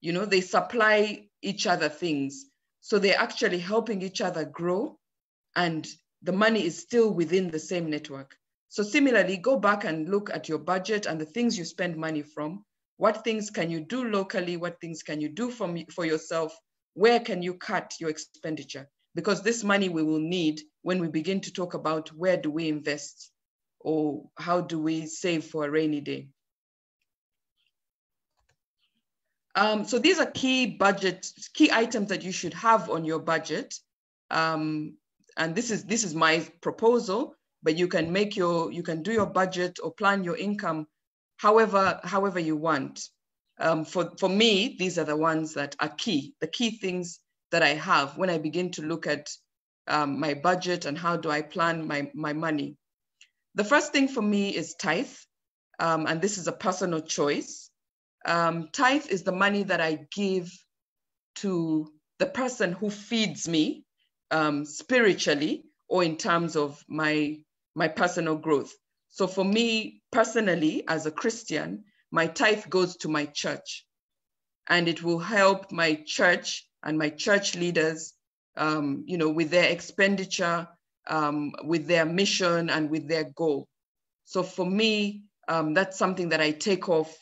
You know, they supply each other things. So they're actually helping each other grow, and the money is still within the same network. So similarly, go back and look at your budget and the things you spend money from. What things can you do locally? What things can you do for yourself? Where can you cut your expenditure? Because this money we will need when we begin to talk about where do we invest, or how do we save for a rainy day. So these are key items that you should have on your budget. And this is my proposal, but you can do your budget or plan your income however you want. For me, these are the ones that are key, the key things that I have when I begin to look at my budget and how do I plan my money. The first thing for me is tithe, and this is a personal choice. Tithe is the money that I give to the person who feeds me spiritually, or in terms of my personal growth. So for me personally, as a Christian, my tithe goes to my church, and it will help my church and my church leaders, with their expenditure, with their mission and with their goal. So for me, that's something that I take off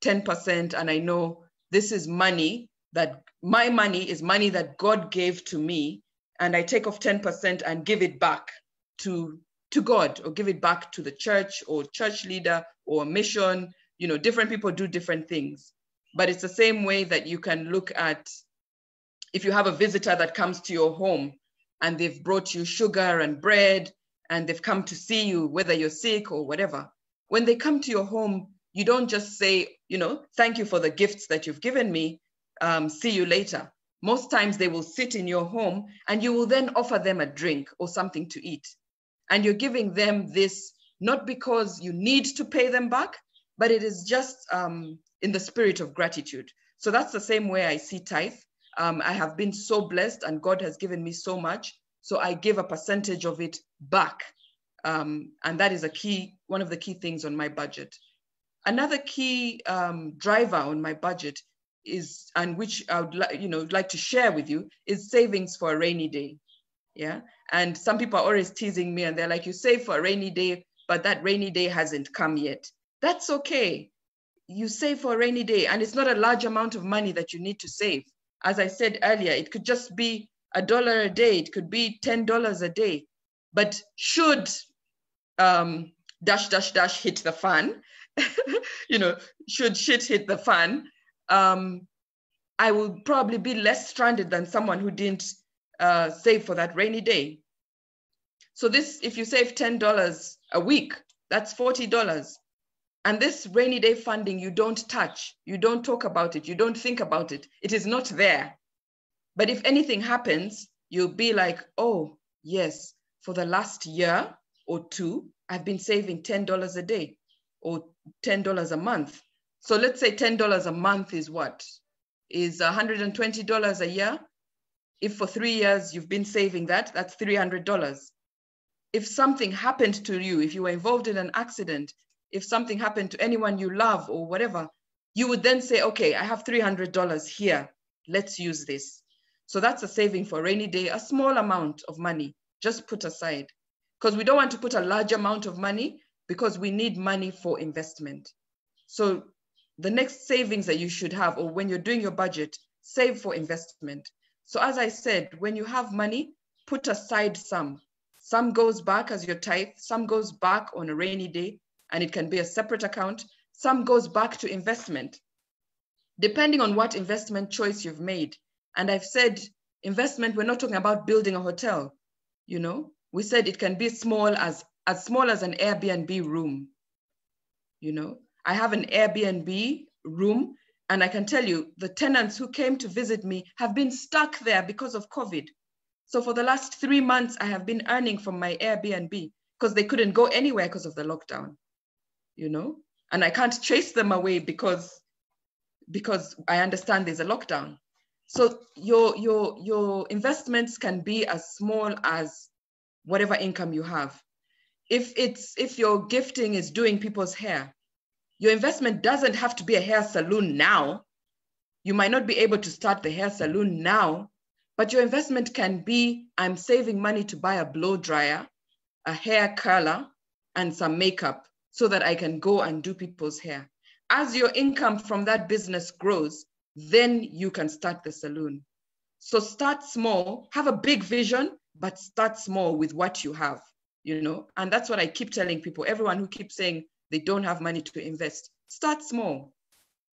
10%, and I know this is money that my money is money that God gave to me, and I take off 10% and give it back to God, or give it back to the church or church leader or mission. Different people do different things, but it's the same way that you can look at if you have a visitor that comes to your home and they've brought you sugar and bread and they've come to see you, whether you're sick or whatever. When they come to your home, you don't just say, thank you for the gifts that you've given me, see you later. Most times they will sit in your home and you will then offer them a drink or something to eat. And you're giving them this, not because you need to pay them back, but it is just in the spirit of gratitude. So that's the same way I see tithe. I have been so blessed and God has given me so much. So I give a percentage of it back. And that is one of the key things on my budget. Another key driver on my budget is, and which I would like to share with you, is savings for a rainy day. Yeah. And some people are always teasing me and they're like, you save for a rainy day, but that rainy day hasn't come yet. That's okay. You save for a rainy day, and it's not a large amount of money that you need to save. As I said earlier, it could just be $1 a day. It could be $10 a day. But should hit the fan, should shit hit the fan, I will probably be less stranded than someone who didn't save for that rainy day. So if you save $10 a week, that's $40. And this rainy day funding, you don't touch, you don't talk about it, you don't think about it. It is not there. But if anything happens, you'll be like, oh, yes, for the last year or two, I've been saving $10 a day or $10 a month. So let's say $10 a month is what? Is $120 a year. If for 3 years you've been saving that, that's $300. If something happened to you, if you were involved in an accident, if something happened to anyone you love or whatever, you would then say, okay, I have $300 here. Let's use this. So that's a saving for a rainy day, a small amount of money, just put aside. Because we don't want to put a large amount of money because we need money for investment. So the next savings that you should have, or when you're doing your budget, save for investment. So as I said, when you have money, put aside some. Some goes back as your tithe, some goes back on a rainy day, and it can be a separate account. Some goes back to investment, depending on what investment choice you've made. And I've said investment, we're not talking about building a hotel. We said it can be as small as an Airbnb room. I have an Airbnb room, and I can tell you the tenants who came to visit me have been stuck there because of COVID. So for the last 3 months, I have been earning from my Airbnb because they couldn't go anywhere because of the lockdown. And I can't chase them away because I understand there's a lockdown. So your investments can be as small as whatever income you have. If your gifting is doing people's hair, your investment doesn't have to be a hair salon now. You might not be able to start the hair salon now, but your investment can be, I'm saving money to buy a blow dryer, a hair curler, and some makeup, so that I can go and do people's hair. As your income from that business grows, then you can start the salon. So start small, have a big vision, but start small with what you have, and that's what I keep telling people. Everyone who keeps saying they don't have money to invest, start small.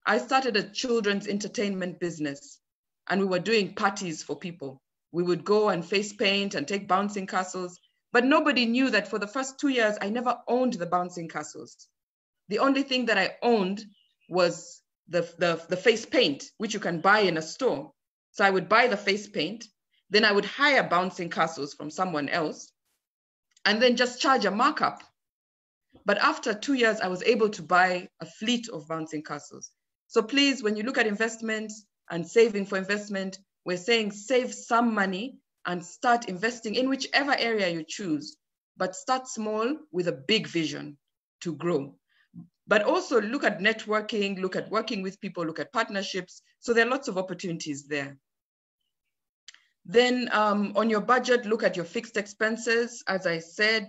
I started a children's entertainment business, and we were doing parties for people. We would go and face paint and take bouncing castles. But nobody knew that for the first 2 years, I never owned the bouncing castles. The only thing that I owned was the face paint, which you can buy in a store. So I would buy the face paint, then I would hire bouncing castles from someone else, and then just charge a markup. But after 2 years, I was able to buy a fleet of bouncing castles. So please, when you look at investments and saving for investment, we're saying save some money and start investing in whichever area you choose, but start small with a big vision to grow. But also look at networking, look at working with people, look at partnerships. So there are lots of opportunities there. Then on your budget, look at your fixed expenses. As I said,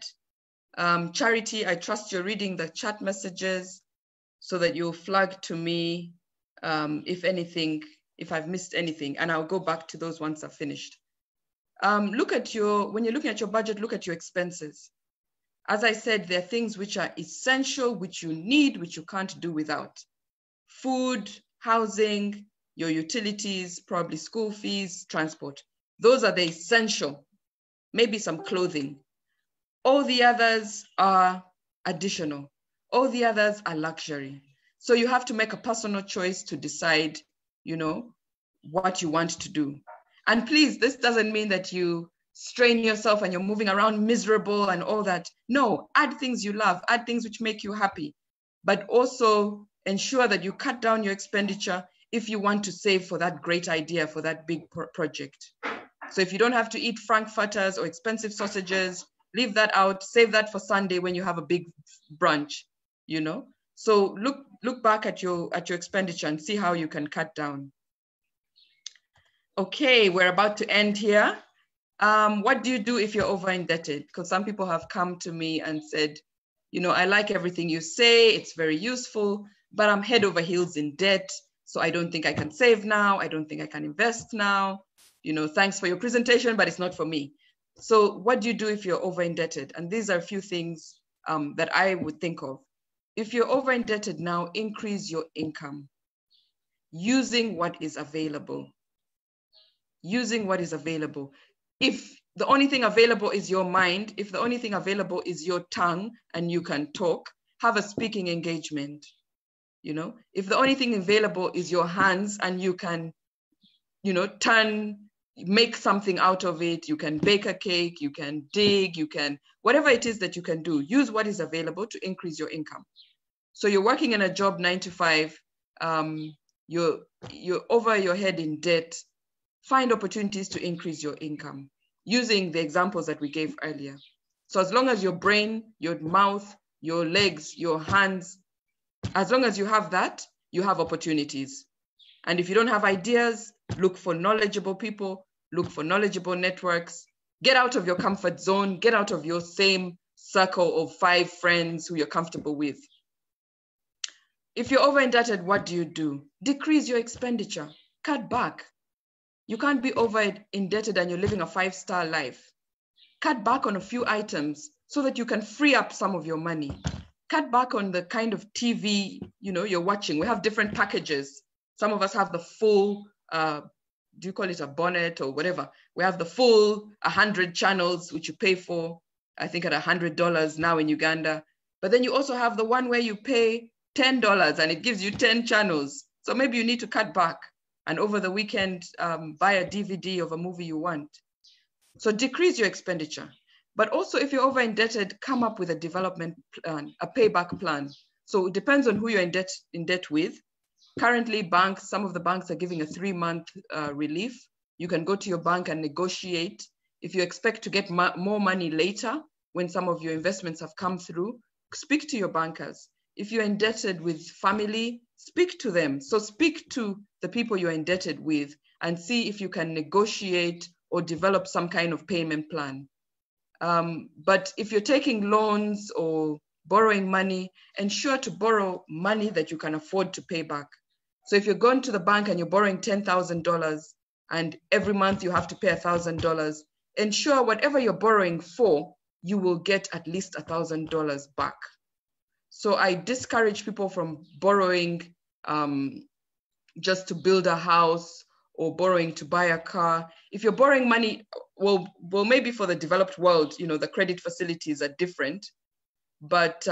Charity, I trust you're reading the chat messages so that you'll flag to me if anything, if I've missed anything, and I'll go back to those once I've finished. When you're looking at your budget, look at your expenses. As I said, there are things which are essential, which you need, which you can't do without. Food, housing, your utilities, probably school fees, transport. Those are the essential, maybe some clothing. All the others are additional. All the others are luxury. So you have to make a personal choice to decide, what you want to do. And please, this doesn't mean that you strain yourself and you're moving around miserable and all that. No, add things you love, add things which make you happy, but also ensure that you cut down your expenditure if you want to save for that great idea, for that big project. So if you don't have to eat frankfurters or expensive sausages, leave that out, save that for Sunday when you have a big brunch, So look back at your expenditure and see how you can cut down. Okay, we're about to end here. What do you do if you're over indebted? Because some people have come to me and said, I like everything you say, it's very useful, but I'm head over heels in debt. So I don't think I can save now. I don't think I can invest now. Thanks for your presentation, but it's not for me. So what do you do if you're over indebted? And these are a few things that I would think of. If you're over indebted now, increase your income using what is available. Using what is available. If the only thing available is your mind, if the only thing available is your tongue and you can talk, have a speaking engagement. If the only thing available is your hands and you can, make something out of it, you can bake a cake, you can dig, whatever it is that you can do, use what is available to increase your income. So you're working in a job 9 to 5, you're over your head in debt, find opportunities to increase your income using the examples that we gave earlier. So as long as your brain, your mouth, your legs, your hands, as long as you have that, you have opportunities. And if you don't have ideas, look for knowledgeable people, look for knowledgeable networks, get out of your comfort zone, get out of your same circle of 5 friends who you're comfortable with. If you're over indebted, what do? Decrease your expenditure, cut back. You can't be over indebted and you're living a 5-star life. Cut back on a few items so that you can free up some of your money. Cut back on the kind of TV, you're watching. We have different packages. Some of us have the full, do you call it a bonnet or whatever? We have the full 100 channels, which you pay for, I think at $100 now in Uganda. But then you also have the one where you pay $10 and it gives you 10 channels. So maybe you need to cut back and over the weekend, buy a DVD of a movie you want. So decrease your expenditure. But also if you're over indebted, come up with a development plan, a payback plan. So it depends on who you're in debt with. Currently, some of the banks are giving a 3-month relief. You can go to your bank and negotiate. If you expect to get more money later, when some of your investments have come through, speak to your bankers. If you're indebted with family, speak to them. So speak to the people you're indebted with and see if you can negotiate or develop some kind of payment plan. But if you're taking loans or borrowing money, ensure to borrow money that you can afford to pay back. So if you're going to the bank and you're borrowing $10,000 and every month you have to pay $1,000, ensure whatever you're borrowing for, you will get at least $1,000 back. So I discourage people from borrowing just to build a house or borrowing to buy a car. If you're borrowing money, well, maybe for the developed world, the credit facilities are different, but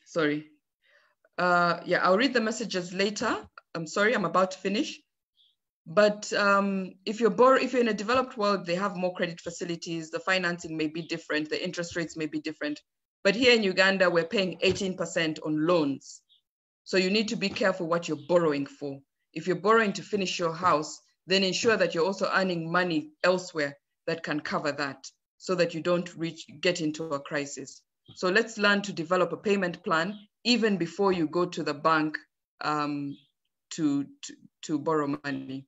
sorry. Yeah, I'll read the messages later. I'm sorry, I'm about to finish. But if you're in a developed world, they have more credit facilities. The financing may be different. The interest rates may be different. But here in Uganda, we're paying 18% on loans. So you need to be careful what you're borrowing for. If you're borrowing to finish your house, then ensure that you're also earning money elsewhere that can cover that so that you don't get into a crisis. So let's learn to develop a payment plan even before you go to the bank to borrow money.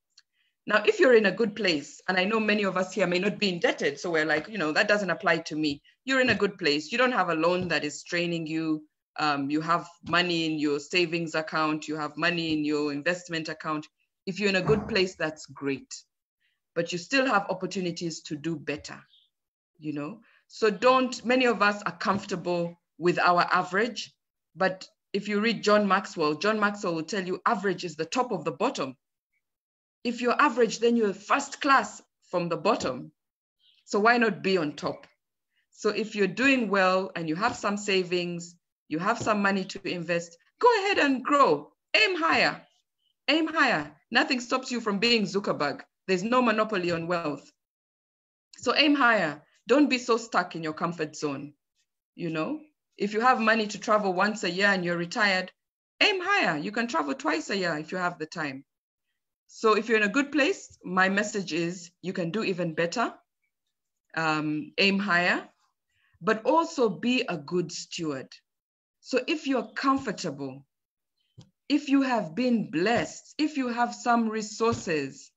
Now, if you're in a good place, and I know many of us here may not be indebted, so we're like, that doesn't apply to me. You're in a good place. You don't have a loan that is straining you. You have money in your savings account. You have money in your investment account. If you're in a good place, that's great. But you still have opportunities to do better, So many of us are comfortable with our average, but if you read John Maxwell will tell you average is the top of the bottom. If you're average, then you're first class from the bottom. So why not be on top? So if you're doing well and you have some savings, you have some money to invest, go ahead and grow. Aim higher. Aim higher. Nothing stops you from being Zuckerberg. There's no monopoly on wealth. So aim higher. Don't be so stuck in your comfort zone. If you have money to travel once a year and you're retired, aim higher. You can travel twice a year if you have the time. So if you're in a good place, my message is you can do even better, aim higher, but also be a good steward. So if you're comfortable, if you have been blessed, if you have some resources,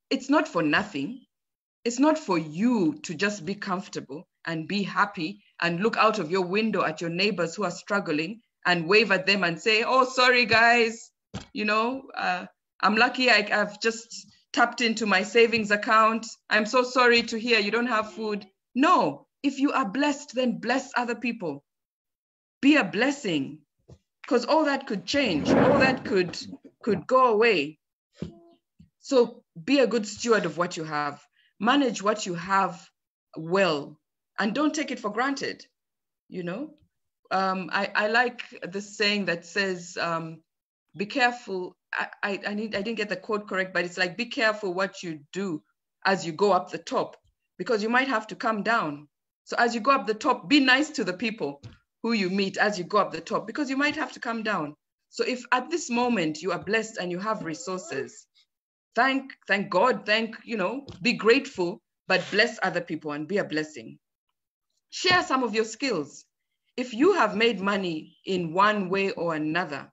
it's not for nothing. It's not for you to just be comfortable and be happy and look out of your window at your neighbors who are struggling and wave at them and say, oh, sorry, guys, I'm lucky I've just tapped into my savings account. I'm so sorry to hear you don't have food. No, if you are blessed, then bless other people. Be a blessing, because all that could change. All that could go away. So be a good steward of what you have. Manage what you have well, and don't take it for granted. I like this saying that says, be careful. I didn't get the quote correct, but it's like, be careful what you do as you go up the top, because you might have to come down. So as you go up the top, be nice to the people who you meet as you go up the top, because you might have to come down. So if at this moment you are blessed and you have resources, thank God, be grateful, but bless other people and be a blessing. Share some of your skills. If you have made money in one way or another,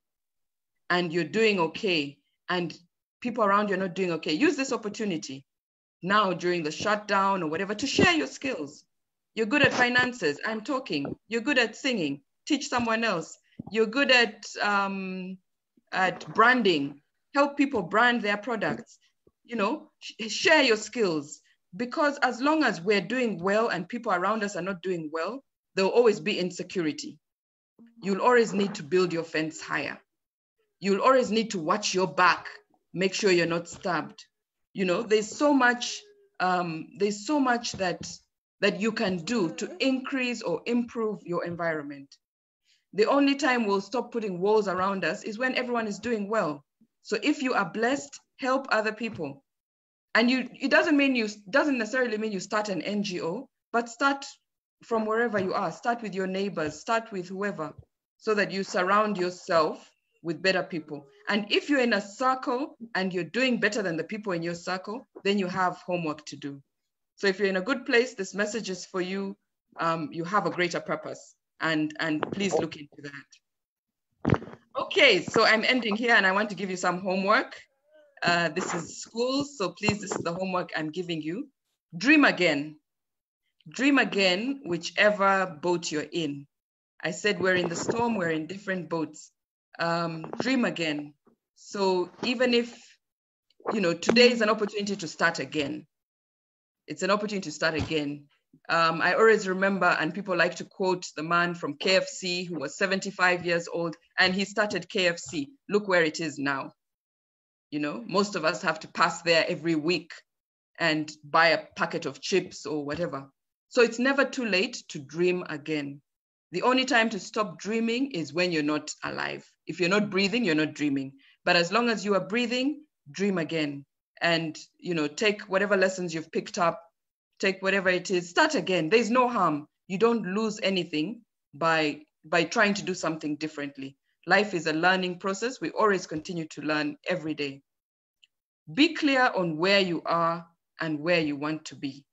and you're doing okay, and people around you are not doing okay, use this opportunity now during the shutdown or whatever to share your skills. You're good at finances, I'm talking. You're good at singing, teach someone else. You're good at branding, help people brand their products. Share your skills, because as long as we're doing well and people around us are not doing well, there'll always be insecurity. You'll always need to build your fence higher. You'll always need to watch your back, make sure you're not stabbed. There's so much that you can do to increase or improve your environment. The only time we'll stop putting walls around us is when everyone is doing well. So if you are blessed, help other people. And it doesn't necessarily mean you start an NGO, but start from wherever you are. Start with your neighbors, start with whoever, so that you surround yourself with better people. And if you're in a circle and you're doing better than the people in your circle, then you have homework to do. So if you're in a good place, this message is for you. You have a greater purpose, and please look into that. Okay, so I'm ending here, and I want to give you some homework. This is school, so please, this is the homework I'm giving you. Dream again. Dream again, whichever boat you're in. I said we're in the storm, we're in different boats. Dream again. So even if, today is an opportunity to start again. It's an opportunity to start again. I always remember, and people like to quote the man from KFC who was 75 years old, and he started KFC. Look where it is now. Most of us have to pass there every week and buy a packet of chips or whatever. So it's never too late to dream again. The only time to stop dreaming is when you're not alive. If you're not breathing, you're not dreaming. But as long as you are breathing, dream again. And, take whatever lessons you've picked up, take whatever it is, start again. There's no harm. You don't lose anything by trying to do something differently. Life is a learning process. We always continue to learn every day. Be clear on where you are and where you want to be.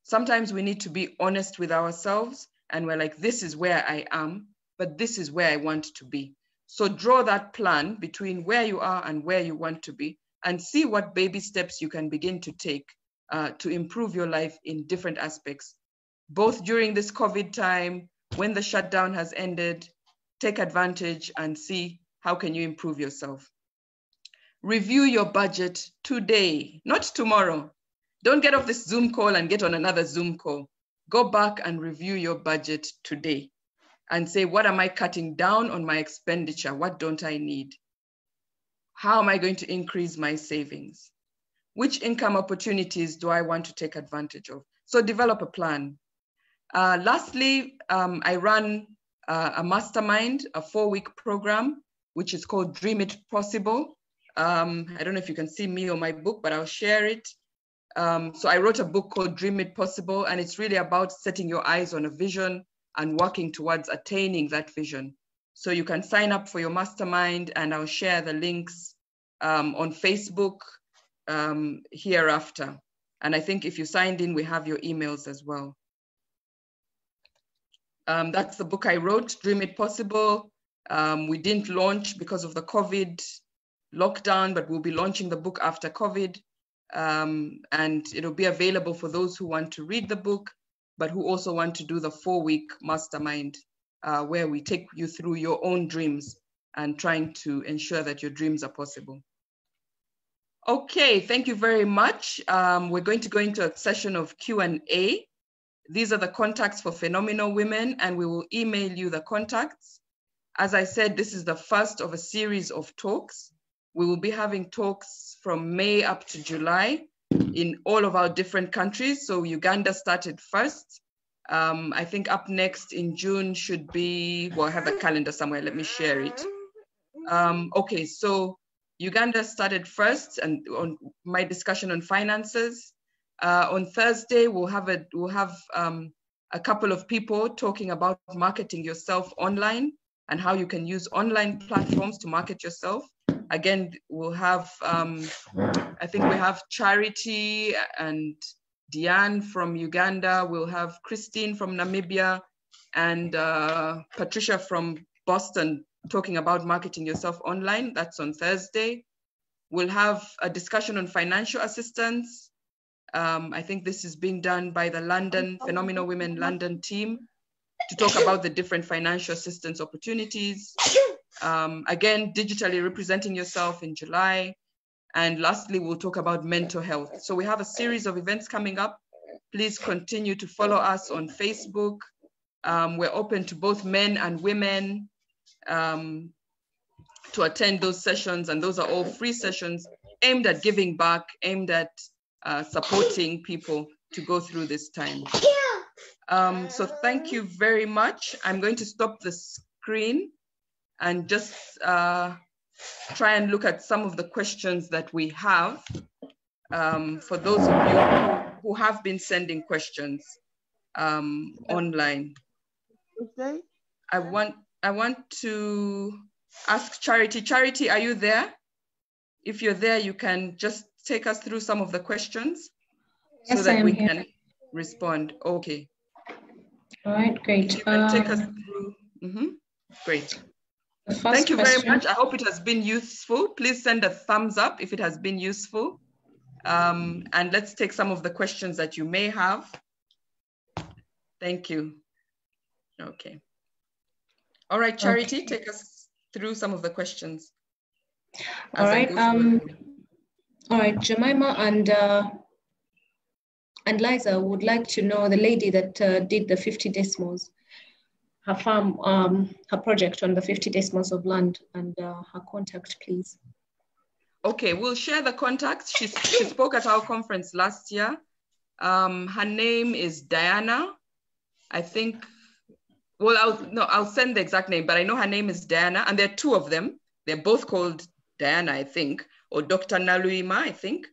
Sometimes we need to be honest with ourselves, and we're like, this is where I am, but this is where I want to be. So draw that plan between where you are and where you want to be, and see what baby steps you can begin to take to improve your life in different aspects, both during this COVID time, when the shutdown has ended. Take advantage and see how can you improve yourself. Review your budget today, not tomorrow. Don't get off this Zoom call and get on another Zoom call. Go back and review your budget today and say, what am I cutting down on my expenditure? What don't I need? How am I going to increase my savings? Which income opportunities do I want to take advantage of? So develop a plan. Lastly, I run a mastermind, a 4-week program, which is called Dream It Possible. I don't know if you can see me or my book, but I'll share it. So I wrote a book called Dream It Possible, and it's really about setting your eyes on a vision and working towards attaining that vision. So you can sign up for your mastermind, and I'll share the links on Facebook hereafter. And I think if you signed in, we have your emails as well. That's the book I wrote, Dream It Possible. We didn't launch because of the COVID lockdown, but we'll be launching the book after COVID. And it'll be available for those who want to read the book, but who also want to do the 4-week mastermind, where we take you through your own dreams and trying to ensure that your dreams are possible. Okay, thank you very much. We're going to go into a session of Q&A. These are the contacts for Phenomenal Women, and we will email you the contacts. As I said, this is the first of a series of talks. We will be having talks from May up to July in all of our different countries. So Uganda started first. I think up next in June should be, well, I have the calendar somewhere, let me share it. Okay, so Uganda started first, and on my discussion on finances. On Thursday, we'll have a couple of people talking about marketing yourself online and how you can use online platforms to market yourself. Again, we'll have, I think we have Charity and Diane from Uganda. We'll have Christine from Namibia and Patricia from Boston talking about marketing yourself online. That's on Thursday. We'll have a discussion on financial assistance. I think this is being done by the London Phenomenal Women London team to talk about the different financial assistance opportunities. Again, digitally representing yourself in July. And lastly, we'll talk about mental health. So we have a series of events coming up. Please continue to follow us on Facebook. We're open to both men and women to attend those sessions. And those are all free sessions aimed at giving back, aimed at supporting people to go through this time. So thank you very much. I'm going to stop the screen and just try and look at some of the questions that we have for those of you who have been sending questions online. Okay. I want to ask Charity. Charity, are you there? If you're there, you can just take us through some of the questions so that we can respond. Okay. All right, great. You can take us through. Great. Thank you very much. I hope it has been useful. Please send a thumbs up if it has been useful. And let's take some of the questions that you may have. Thank you. Okay. All right, Charity, okay. Take us through some of the questions. All right. All right, Jemima and Liza would like to know the lady that did the 50 decimals, her farm, her project on the 50 decimals of land, and her contact, please. Okay, we'll share the contact. She spoke at our conference last year. Her name is Diana. I think, well, I'll send the exact name, but I know her name is Diana, and there are two of them. They're both called Diana, I think, or Dr. Naluima, I think.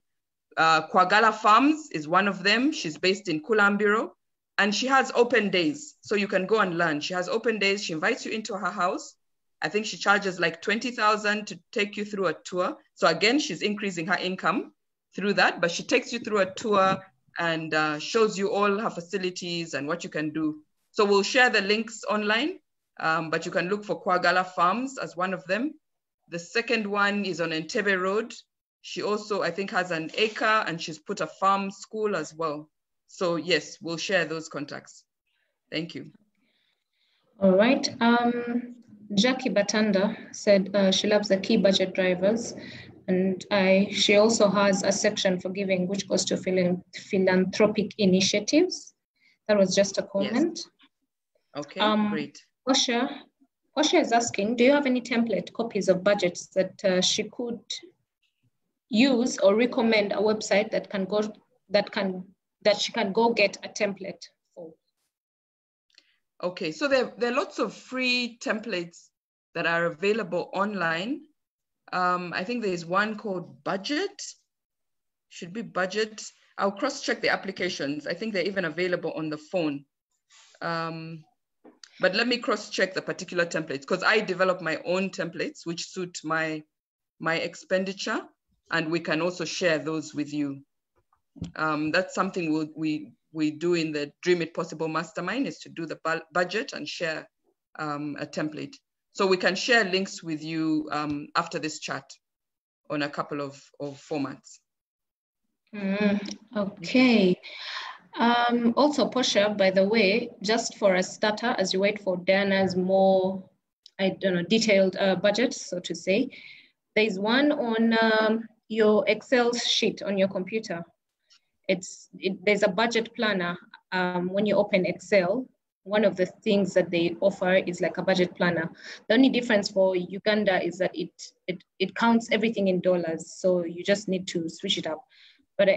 Kwagala Farms is one of them. She's based in Kulambiro, and she has open days, so you can go and learn. She has open days. She invites you into her house. I think she charges like 20,000 to take you through a tour. So again, she's increasing her income through that, but she takes you through a tour and shows you all her facilities and what you can do. So we'll share the links online but you can look for Kwagala Farms as one of them. The second one is on Entebbe Road. She also, I think, has an acre, and she's put a farm school as well. So yes, we'll share those contacts. Thank you. All right. Jackie Batanda said she loves the key budget drivers, and she also has a section for giving, which goes to philanthropic initiatives. That was just a comment. Yes. Okay, great. Portia is asking, do you have any template copies of budgets that she could use, or recommend a website that she can go get a template for? Okay, so there are lots of free templates that are available online. I think there's one called Budget. Should be Budget. I'll cross-check the applications. I think they're even available on the phone. But let me cross-check the particular templates, because I develop my own templates which suit my expenditure, and we can also share those with you. That's something we do in the Dream It Possible Mastermind, is to do the budget and share a template. So we can share links with you after this chat on a couple of formats. Okay. Also, Portia, by the way, just for a starter, as you wait for Diana's more, detailed budget, so to say, there's one on your Excel sheet on your computer. There's a budget planner. When you open Excel, one of the things that they offer is like a budget planner. The only difference for Uganda is that it counts everything in dollars, so you just need to switch it up. But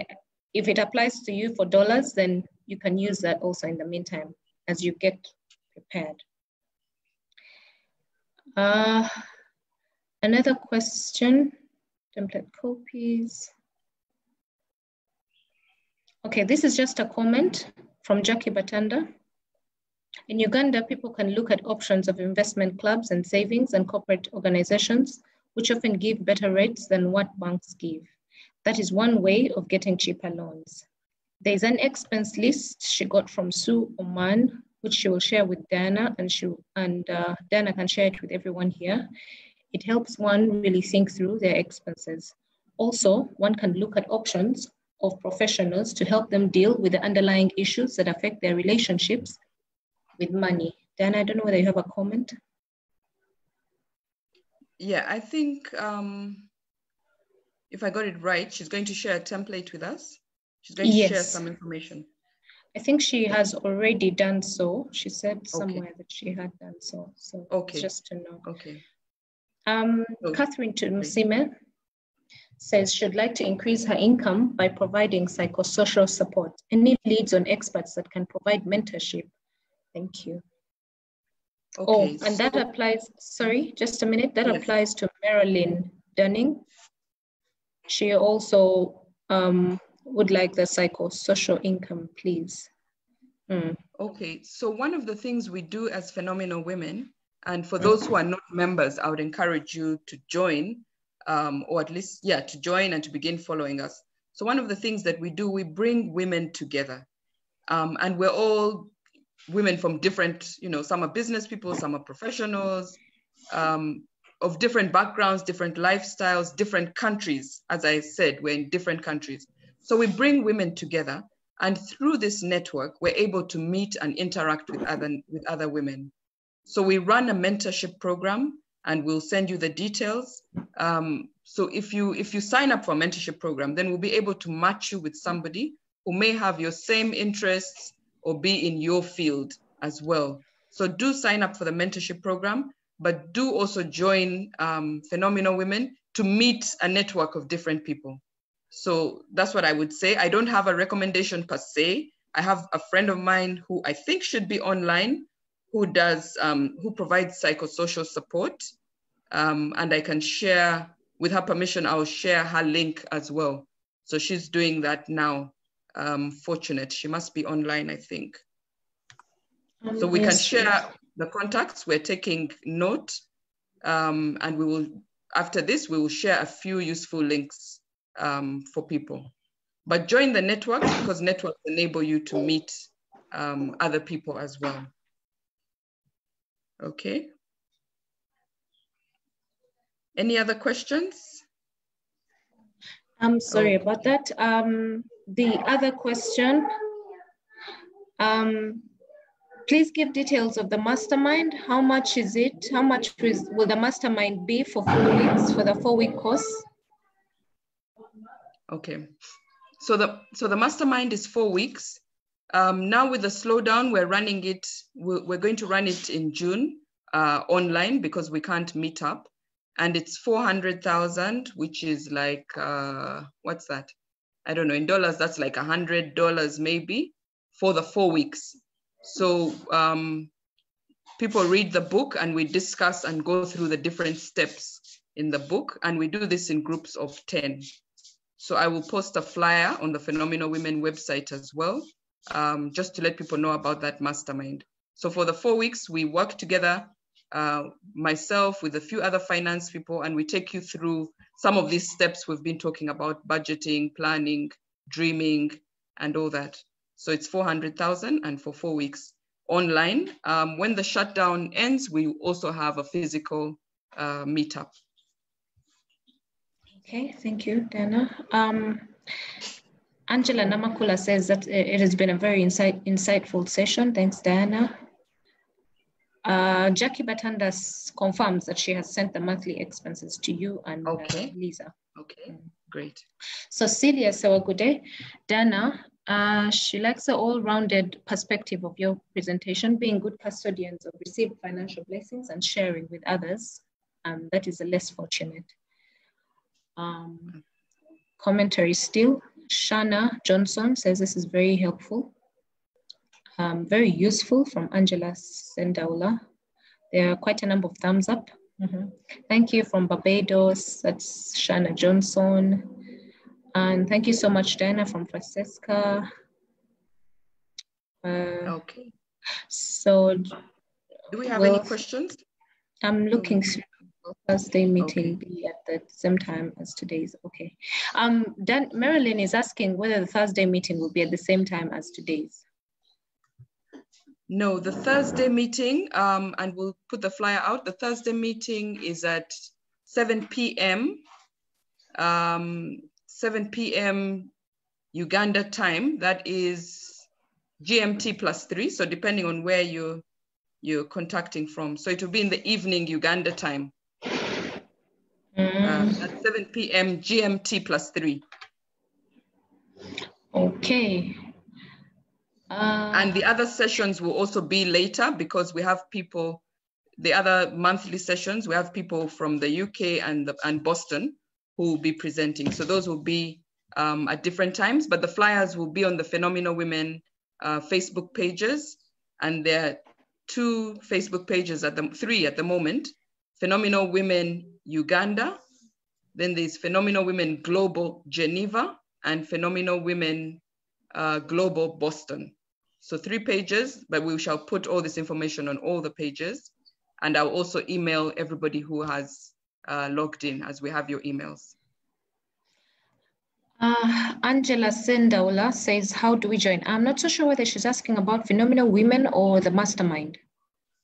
if it applies to you for dollars, then you can use that also in the meantime as you get prepared. Another question, template copies. Okay, this is just a comment from Jackie Batanda. In Uganda, people can look at options of investment clubs and savings and corporate organizations, which often give better rates than what banks give. That is one way of getting cheaper loans. There's an expense list she got from Sue Oman, which she will share with Diana, and Diana can share it with everyone here. It helps one really think through their expenses. Also, one can look at options of professionals to help them deal with the underlying issues that affect their relationships with money. Diana, I don't know whether you have a comment. Yeah, I think if I got it right, she's going to share a template with us. She's going to share some information. I think she has already done so. She said somewhere that she had done so. So just to know. Okay. Catherine Tumusime says she'd like to increase her income by providing psychosocial support. Any leads on experts that can provide mentorship? Thank you. Okay, and that applies, sorry, just a minute. That applies to Marilyn Dunning. She also would like the psychosocial income, please. Okay, so one of the things we do as Phenomenal Women, and for those who are not members, I would encourage you to join, or at least, to join and to begin following us. So one of the things that we do, we bring women together. And we're all women from different, some are business people, some are professionals, of different backgrounds, different lifestyles, different countries. As I said, we're in different countries. So we bring women together, and through this network, we're able to meet and interact with other women. So we run a mentorship program, and we'll send you the details. So if you sign up for a mentorship program, then we'll be able to match you with somebody who may have your same interests or be in your field as well. So do sign up for the mentorship program, but do also join Phenomenal Women to meet a network of different people. So that's what I would say. I don't have a recommendation per se. I have a friend of mine who I think should be online, who provides psychosocial support. And I can share, with her permission, I'll share her link as well. So she's doing that now. Fortunate, she must be online, I think. So we can share the contacts. We're taking note, and we will, after this, we will share a few useful links for people. But join the network, because networks enable you to meet other people as well. Okay. Any other questions? I'm sorry about that. The other question, please give details of the mastermind. How much is it? How much will the mastermind be for 4 weeks, for the 4-week course? Okay. So the mastermind is 4 weeks. Now with the slowdown, we're running it. We're going to run it in June online because we can't meet up, and it's 400,000, which is like what's that? I don't know, in dollars. That's like $100 maybe for the 4 weeks. So people read the book, and we discuss and go through the different steps in the book, and we do this in groups of 10. So I will post a flyer on the Phenomenal Women website as well, just to let people know about that mastermind. So for the 4 weeks, we work together, myself with a few other finance people, and we take you through some of these steps we've been talking about: budgeting, planning, dreaming, and all that. So it's 400,000 and for 4 weeks online. When the shutdown ends, we also have a physical meetup. Okay, thank you, Dana. Angela Namakula says that it has been a very insightful session. Thanks, Diana. Jackie Batanda confirms that she has sent the monthly expenses to you and Lisa. Okay, great. So Celia Sawagude, Dana, she likes the all-rounded perspective of your presentation, being good custodians of received financial blessings and sharing with others. That is the less fortunate. Commentary still. Shana Johnson says this is very helpful. Very useful from Angela Sendaula. There are quite a number of thumbs up. Thank you from Barbados. That's Shana Johnson. And thank you so much, Diana, from Francesca. Okay. So do we have any questions? I'm looking through. Thursday meeting be at the same time as today's. Okay. Marilyn is asking whether the Thursday meeting will be at the same time as today's. No, the Thursday meeting, and we'll put the flyer out. The Thursday meeting is at 7 p.m. 7 p.m. Uganda time. That is GMT +3. So depending on where you're contacting from. So it will be in the evening Uganda time. At 7 p.m. GMT +3. Okay. And the other sessions will also be later because we have people, the other monthly sessions, we have people from the UK and Boston who will be presenting. So those will be at different times, but the flyers will be on the Phenomenal Women Facebook pages. And there are 2 Facebook pages, 3 at the moment. Phenomenal Women Uganda, then there's Phenomenal Women Global Geneva, and Phenomenal Women Global Boston. So 3 pages, but we shall put all this information on all the pages. And I'll also email everybody who has logged in, as we have your emails. Angela Sendaula says, how do we join? I'm not so sure whether she's asking about Phenomenal Women or the mastermind.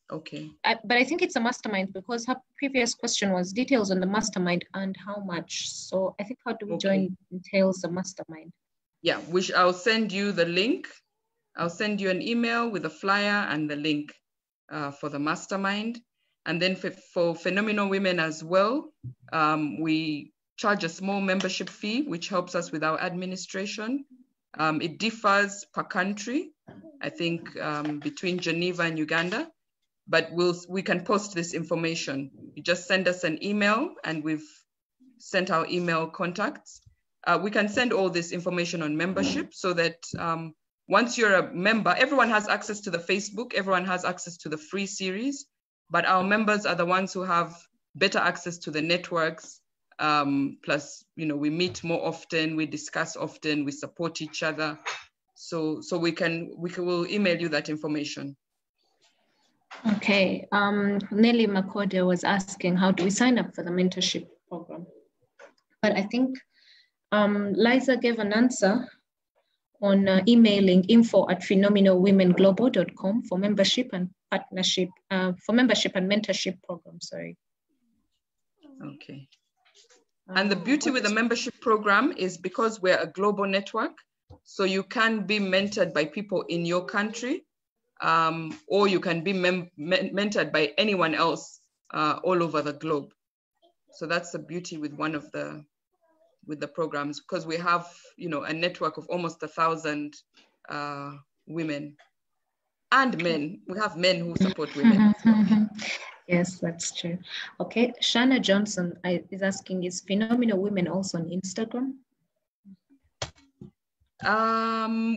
Okay. But I think it's a mastermind because her previous question was details on the mastermind and how much. So I think how do we join entails the mastermind. Yeah, I'll send you the link. I'll send you an email with a flyer and the link for the mastermind. And then for Phenomenal Women as well, we charge a small membership fee, which helps us with our administration. It differs per country, I think between Geneva and Uganda, but we can post this information. You just send us an email and we've sent our email contacts. We can send all this information on membership so that once you're a member, everyone has access to the Facebook, everyone has access to the free series, but our members are the ones who have better access to the networks. Plus, we meet more often, we discuss often, we support each other. So we'll email you that information. Okay, Nelly Makode was asking, how do we sign up for the mentorship program? But I think Liza gave an answer on emailing info@phenomenalwomenglobal.com for membership, and partnership, for membership and mentorship program, sorry. Okay. And the beauty with the membership program is because we're a global network, so you can be mentored by people in your country, or you can be mentored by anyone else all over the globe. So that's the beauty with one of the programs, because we have, you know, a network of almost 1,000 women and men. We have men who support women. Yes, that's true. Okay, Shanna Johnson is asking, is Phenomenal Women also on Instagram?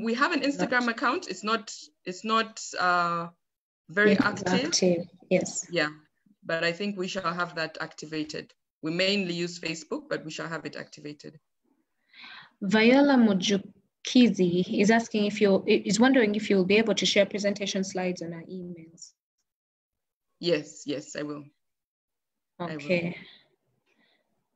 We have an Instagram account. It's not very active. Yes. Yeah, but I think we shall have that activated. We mainly use Facebook, but we shall have it activated. Viola Mujukizi is asking is wondering if you'll be able to share presentation slides on our emails. Yes, I will. Okay. I will.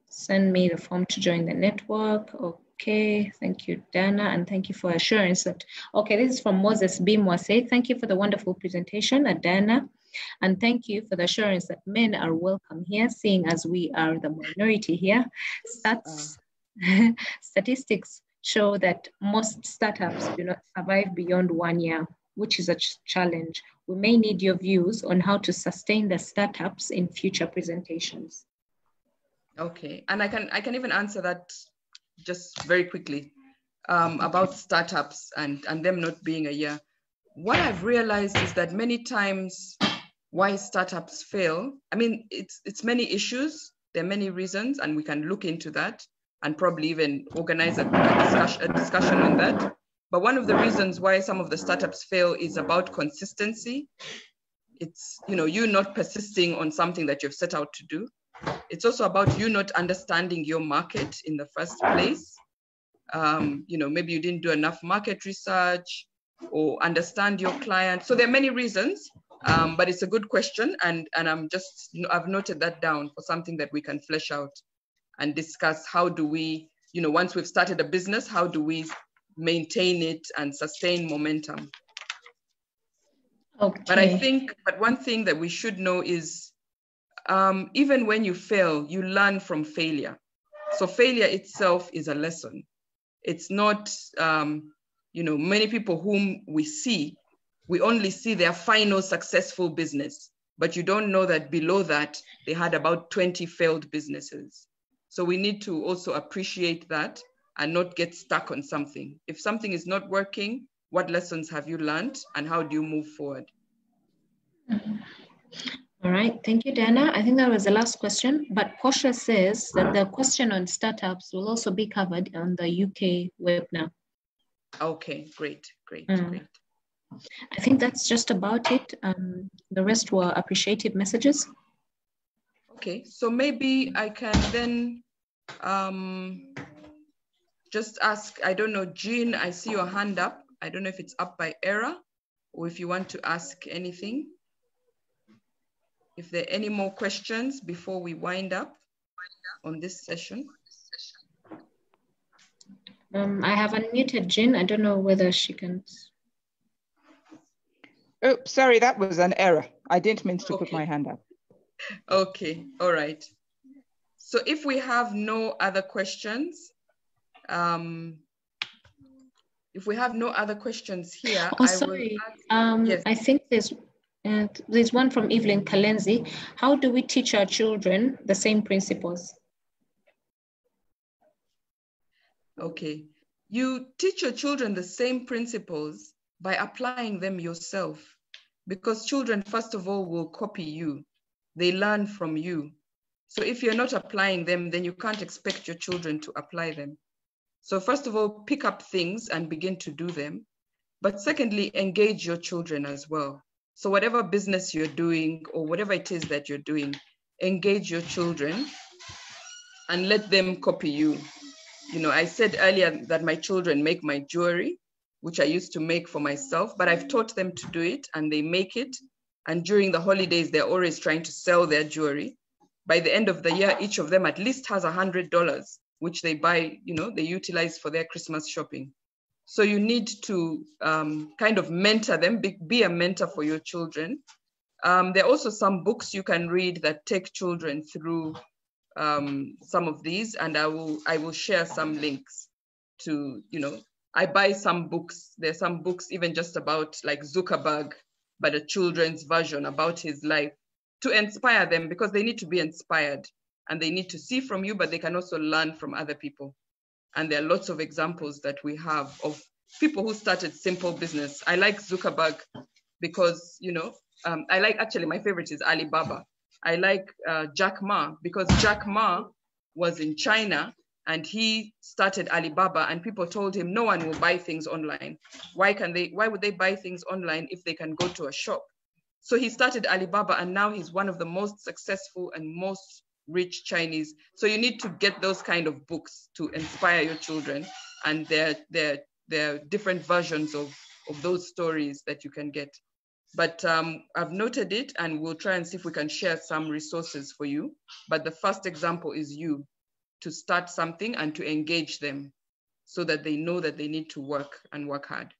Send me the form to join the network. Okay, thank you, Dana, and thank you for assurance that, okay, this is from Moses Bimwase. Thank you for the wonderful presentation, Dana, and thank you for the assurance that men are welcome here, seeing as we are the minority here. Statistics show that most startups do not survive beyond 1 year, which is a challenge. We may need your views on how to sustain the startups in future presentations. Okay, and I can even answer that just very quickly about startups and them not being a year. What I've realized is that many times why startups fail, I mean, it's many issues, there are many reasons, and we can look into that and probably even organize a discussion on that. But one of the reasons why some of the startups fail is about consistency. It's, you know, you not persisting on something that you've set out to do. It's also about you not understanding your market in the first place. You know, maybe you didn't do enough market research or understand your client. So there are many reasons, but it's a good question. And I've noted that down for something that we can flesh out and discuss. How do we, you know, once we've started a business, how do we maintain it and sustain momentum? Okay. But one thing that we should know is, even when you fail, you learn from failure. So failure itself is a lesson. It's not, you know, many people whom we see, we only see their final successful business, but you don't know that below that, they had about 20 failed businesses. So we need to also appreciate that and not get stuck on something. If something is not working, what lessons have you learned and how do you move forward? All right, thank you, Dana. I think that was the last question, but Portia says that the question on startups will also be covered on the UK webinar. Okay, great. I think that's just about it. The rest were appreciative messages. Okay, so maybe I can then just ask, I don't know, Jean, I see your hand up. I don't know if it's up by error or if you want to ask anything. If there are any more questions before we wind up on this session. I have unmuted Jean. I don't know whether she can. Oh, sorry, that was an error. I didn't mean to put my hand up. Okay, all right. So if we have no other questions, if we have no other questions here, oh, sorry. Yes. I think there's one from Evelyn Kalenzi. How do we teach our children the same principles? Okay, you teach your children the same principles by applying them yourself, because children, first of all, will copy you. They learn from you. So if you're not applying them, then you can't expect your children to apply them. So first of all, pick up things and begin to do them. But secondly, engage your children as well. So whatever business you're doing or whatever it is that you're doing, engage your children and let them copy you. You know, I said earlier that my children make my jewelry, which I used to make for myself, but I've taught them to do it and they make it. And during the holidays, they're always trying to sell their jewelry. By the end of the year, each of them at least has $100, which they buy, you know, they utilize for their Christmas shopping. So you need to kind of mentor them, be a mentor for your children There are also some books you can read that take children through some of these, and I will share some links to, I buy some books. There's some books even just about like Zuckerberg, but a children's version about his life to inspire them, because they need to be inspired and they need to see from you, but they can also learn from other people. And there are lots of examples that we have of people who started simple business. I like Zuckerberg because, I like, actually my favorite is Alibaba. I like Jack Ma because Jack Ma was in China and he started Alibaba, and people told him no one will buy things online. Why would they buy things online if they can go to a shop? So he started Alibaba, and now he's one of the most successful and most rich Chinese. So you need to get those kind of books to inspire your children, and there are different versions of those stories that you can get. But I've noted it, and we'll try and see if we can share some resources for you. But the first example is you, to start something and to engage them so that they know that they need to work and work hard.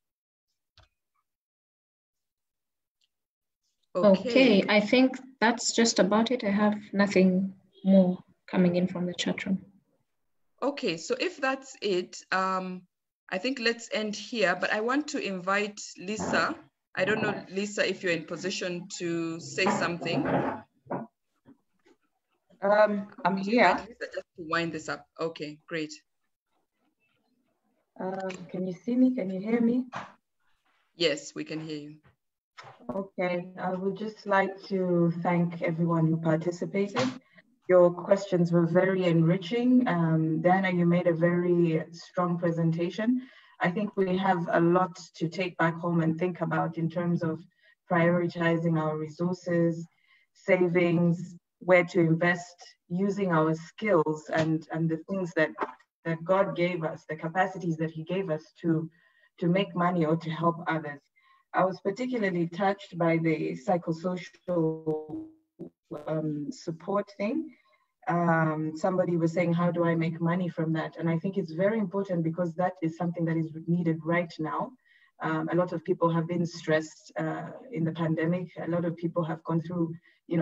Okay, I think that's just about it. I have nothing more coming in from the chat room. Okay, so if that's it, I think let's end here, but I want to invite Lisa. I don't know, Lisa, if you're in position to say something. I'm here. Lisa, just to wind this up. Okay, great. Can you see me? Can you hear me? Yes, we can hear you. Okay, I would just like to thank everyone who participated. Your questions were very enriching. Diana, you made a very strong presentation. I think we have a lot to take back home and think about in terms of prioritizing our resources, savings, where to invest, using our skills and the things that God gave us, the capacities that He gave us to make money or to help others. I was particularly touched by the psychosocial support thing. Somebody was saying, how do I make money from that? And I think it's very important because that is something that is needed right now. A lot of people have been stressed in the pandemic. A lot of people have gone through,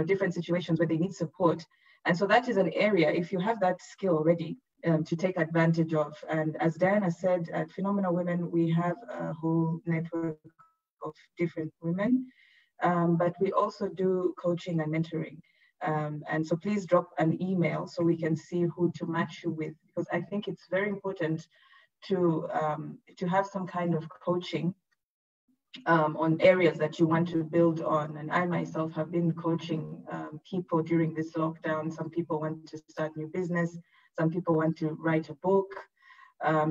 different situations where they need support. And so that is an area, if you have that skill already, to take advantage of. And as Diana said, at Phenomenal Women, we have a whole network of different women, but we also do coaching and mentoring. And so please drop an email so we can see who to match you with, because I think it's very important to have some kind of coaching on areas that you want to build on. And I myself have been coaching people during this lockdown. Some people want to start new business. Some people want to write a book,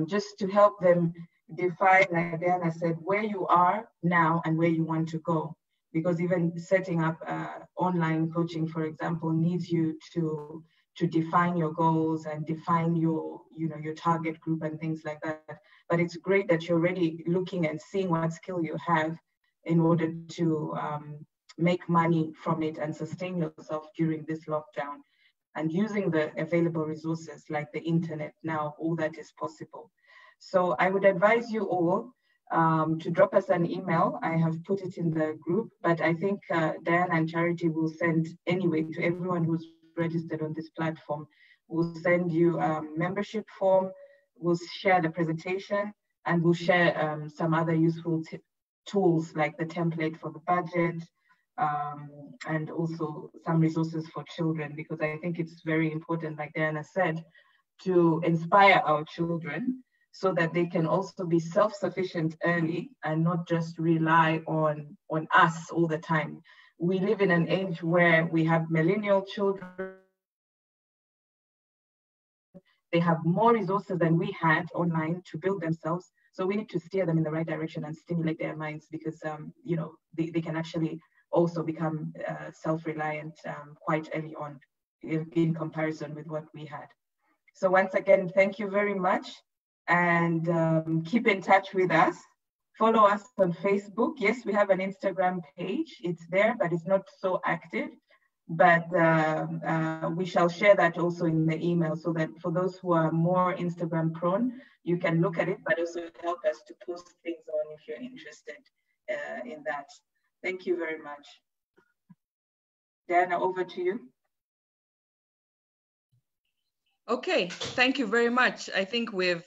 just to help them define, like Diana said, where you are now and where you want to go. Because even setting up online coaching, for example, needs you to define your goals and define your target group and things like that. But it's great that you're already looking and seeing what skill you have in order to make money from it and sustain yourself during this lockdown. And using the available resources like the internet now, all that is possible. So I would advise you all to drop us an email. I have put it in the group, but I think Diana and Charity will send anyway to everyone who's registered on this platform. We'll send you a membership form, we'll share the presentation, and we'll share some other useful tools like the template for the budget, and also some resources for children, because I think it's very important, like Diana said, to inspire our children so that they can also be self-sufficient early and not just rely on us all the time. We live in an age where we have millennial children. They have more resources than we had online to build themselves. So we need to steer them in the right direction and stimulate their minds, because they can actually also become self-reliant quite early on in comparison with what we had. So once again, thank you very much, and keep in touch with us. Follow us on Facebook. Yes, we have an Instagram page. It's there, but it's not so active. But we shall share that also in the email, so that for those who are more Instagram prone, you can look at it, but also help us to post things on if you're interested in that. Thank you very much. Diana, over to you. Okay, thank you very much. I think we've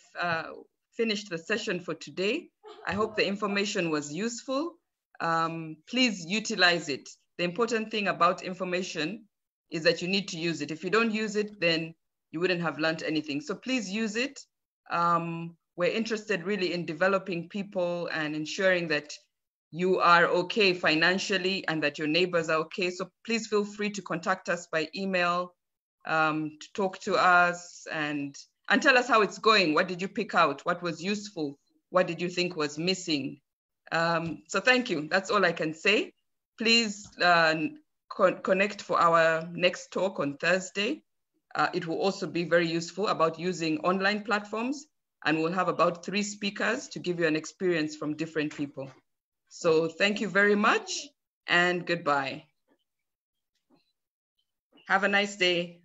finished the session for today. I hope the information was useful. Please utilize it. The important thing about information is that you need to use it. If you don't use it, then you wouldn't have learned anything. So please use it. We're interested really in developing people and ensuring that you are okay financially and that your neighbors are okay. So please feel free to contact us by email, to talk to us and tell us how it's going. What did you pick out? What was useful? What did you think was missing? So thank you. That's all I can say. Please connect for our next talk on Thursday. It will also be very useful about using online platforms, and we'll have about 3 speakers to give you an experience from different people. So thank you very much and goodbye. Have a nice day.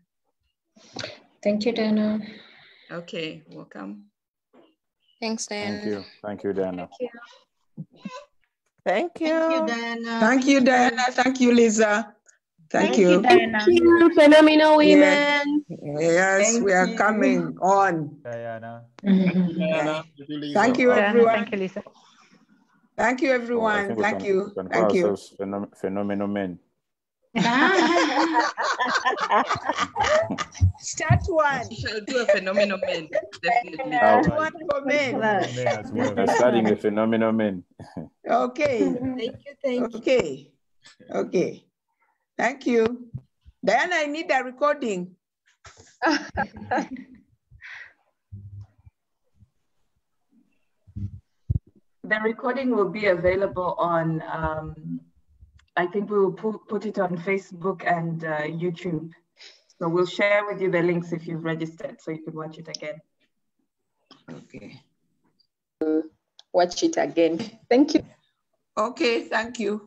Thank you, Diana. Okay, welcome. Thanks, Diana. Thank you. Thank you, Diana. Thank you. Thank you. Thank you, Diana. Thank you, Diana. Thank you, Lisa. Thank you. Diana. Thank you, phenomenal women. Yes, Thank we are you. coming on. Diana. Yeah. Thank you, everyone. Thank you, Lisa. Thank you, everyone. Thank you. Thank you. Phenomenal men. Start one. We shall do a phenomenal man, definitely. Start one for men. We're starting a phenomenal men. Okay. Thank you. Thank you. Okay. Okay. Thank you. Diana, I need a recording. The recording will be available on, I think we will put it on Facebook and YouTube. So we'll share with you the links if you've registered so you can watch it again. Okay. Watch it again. Thank you. Okay, thank you.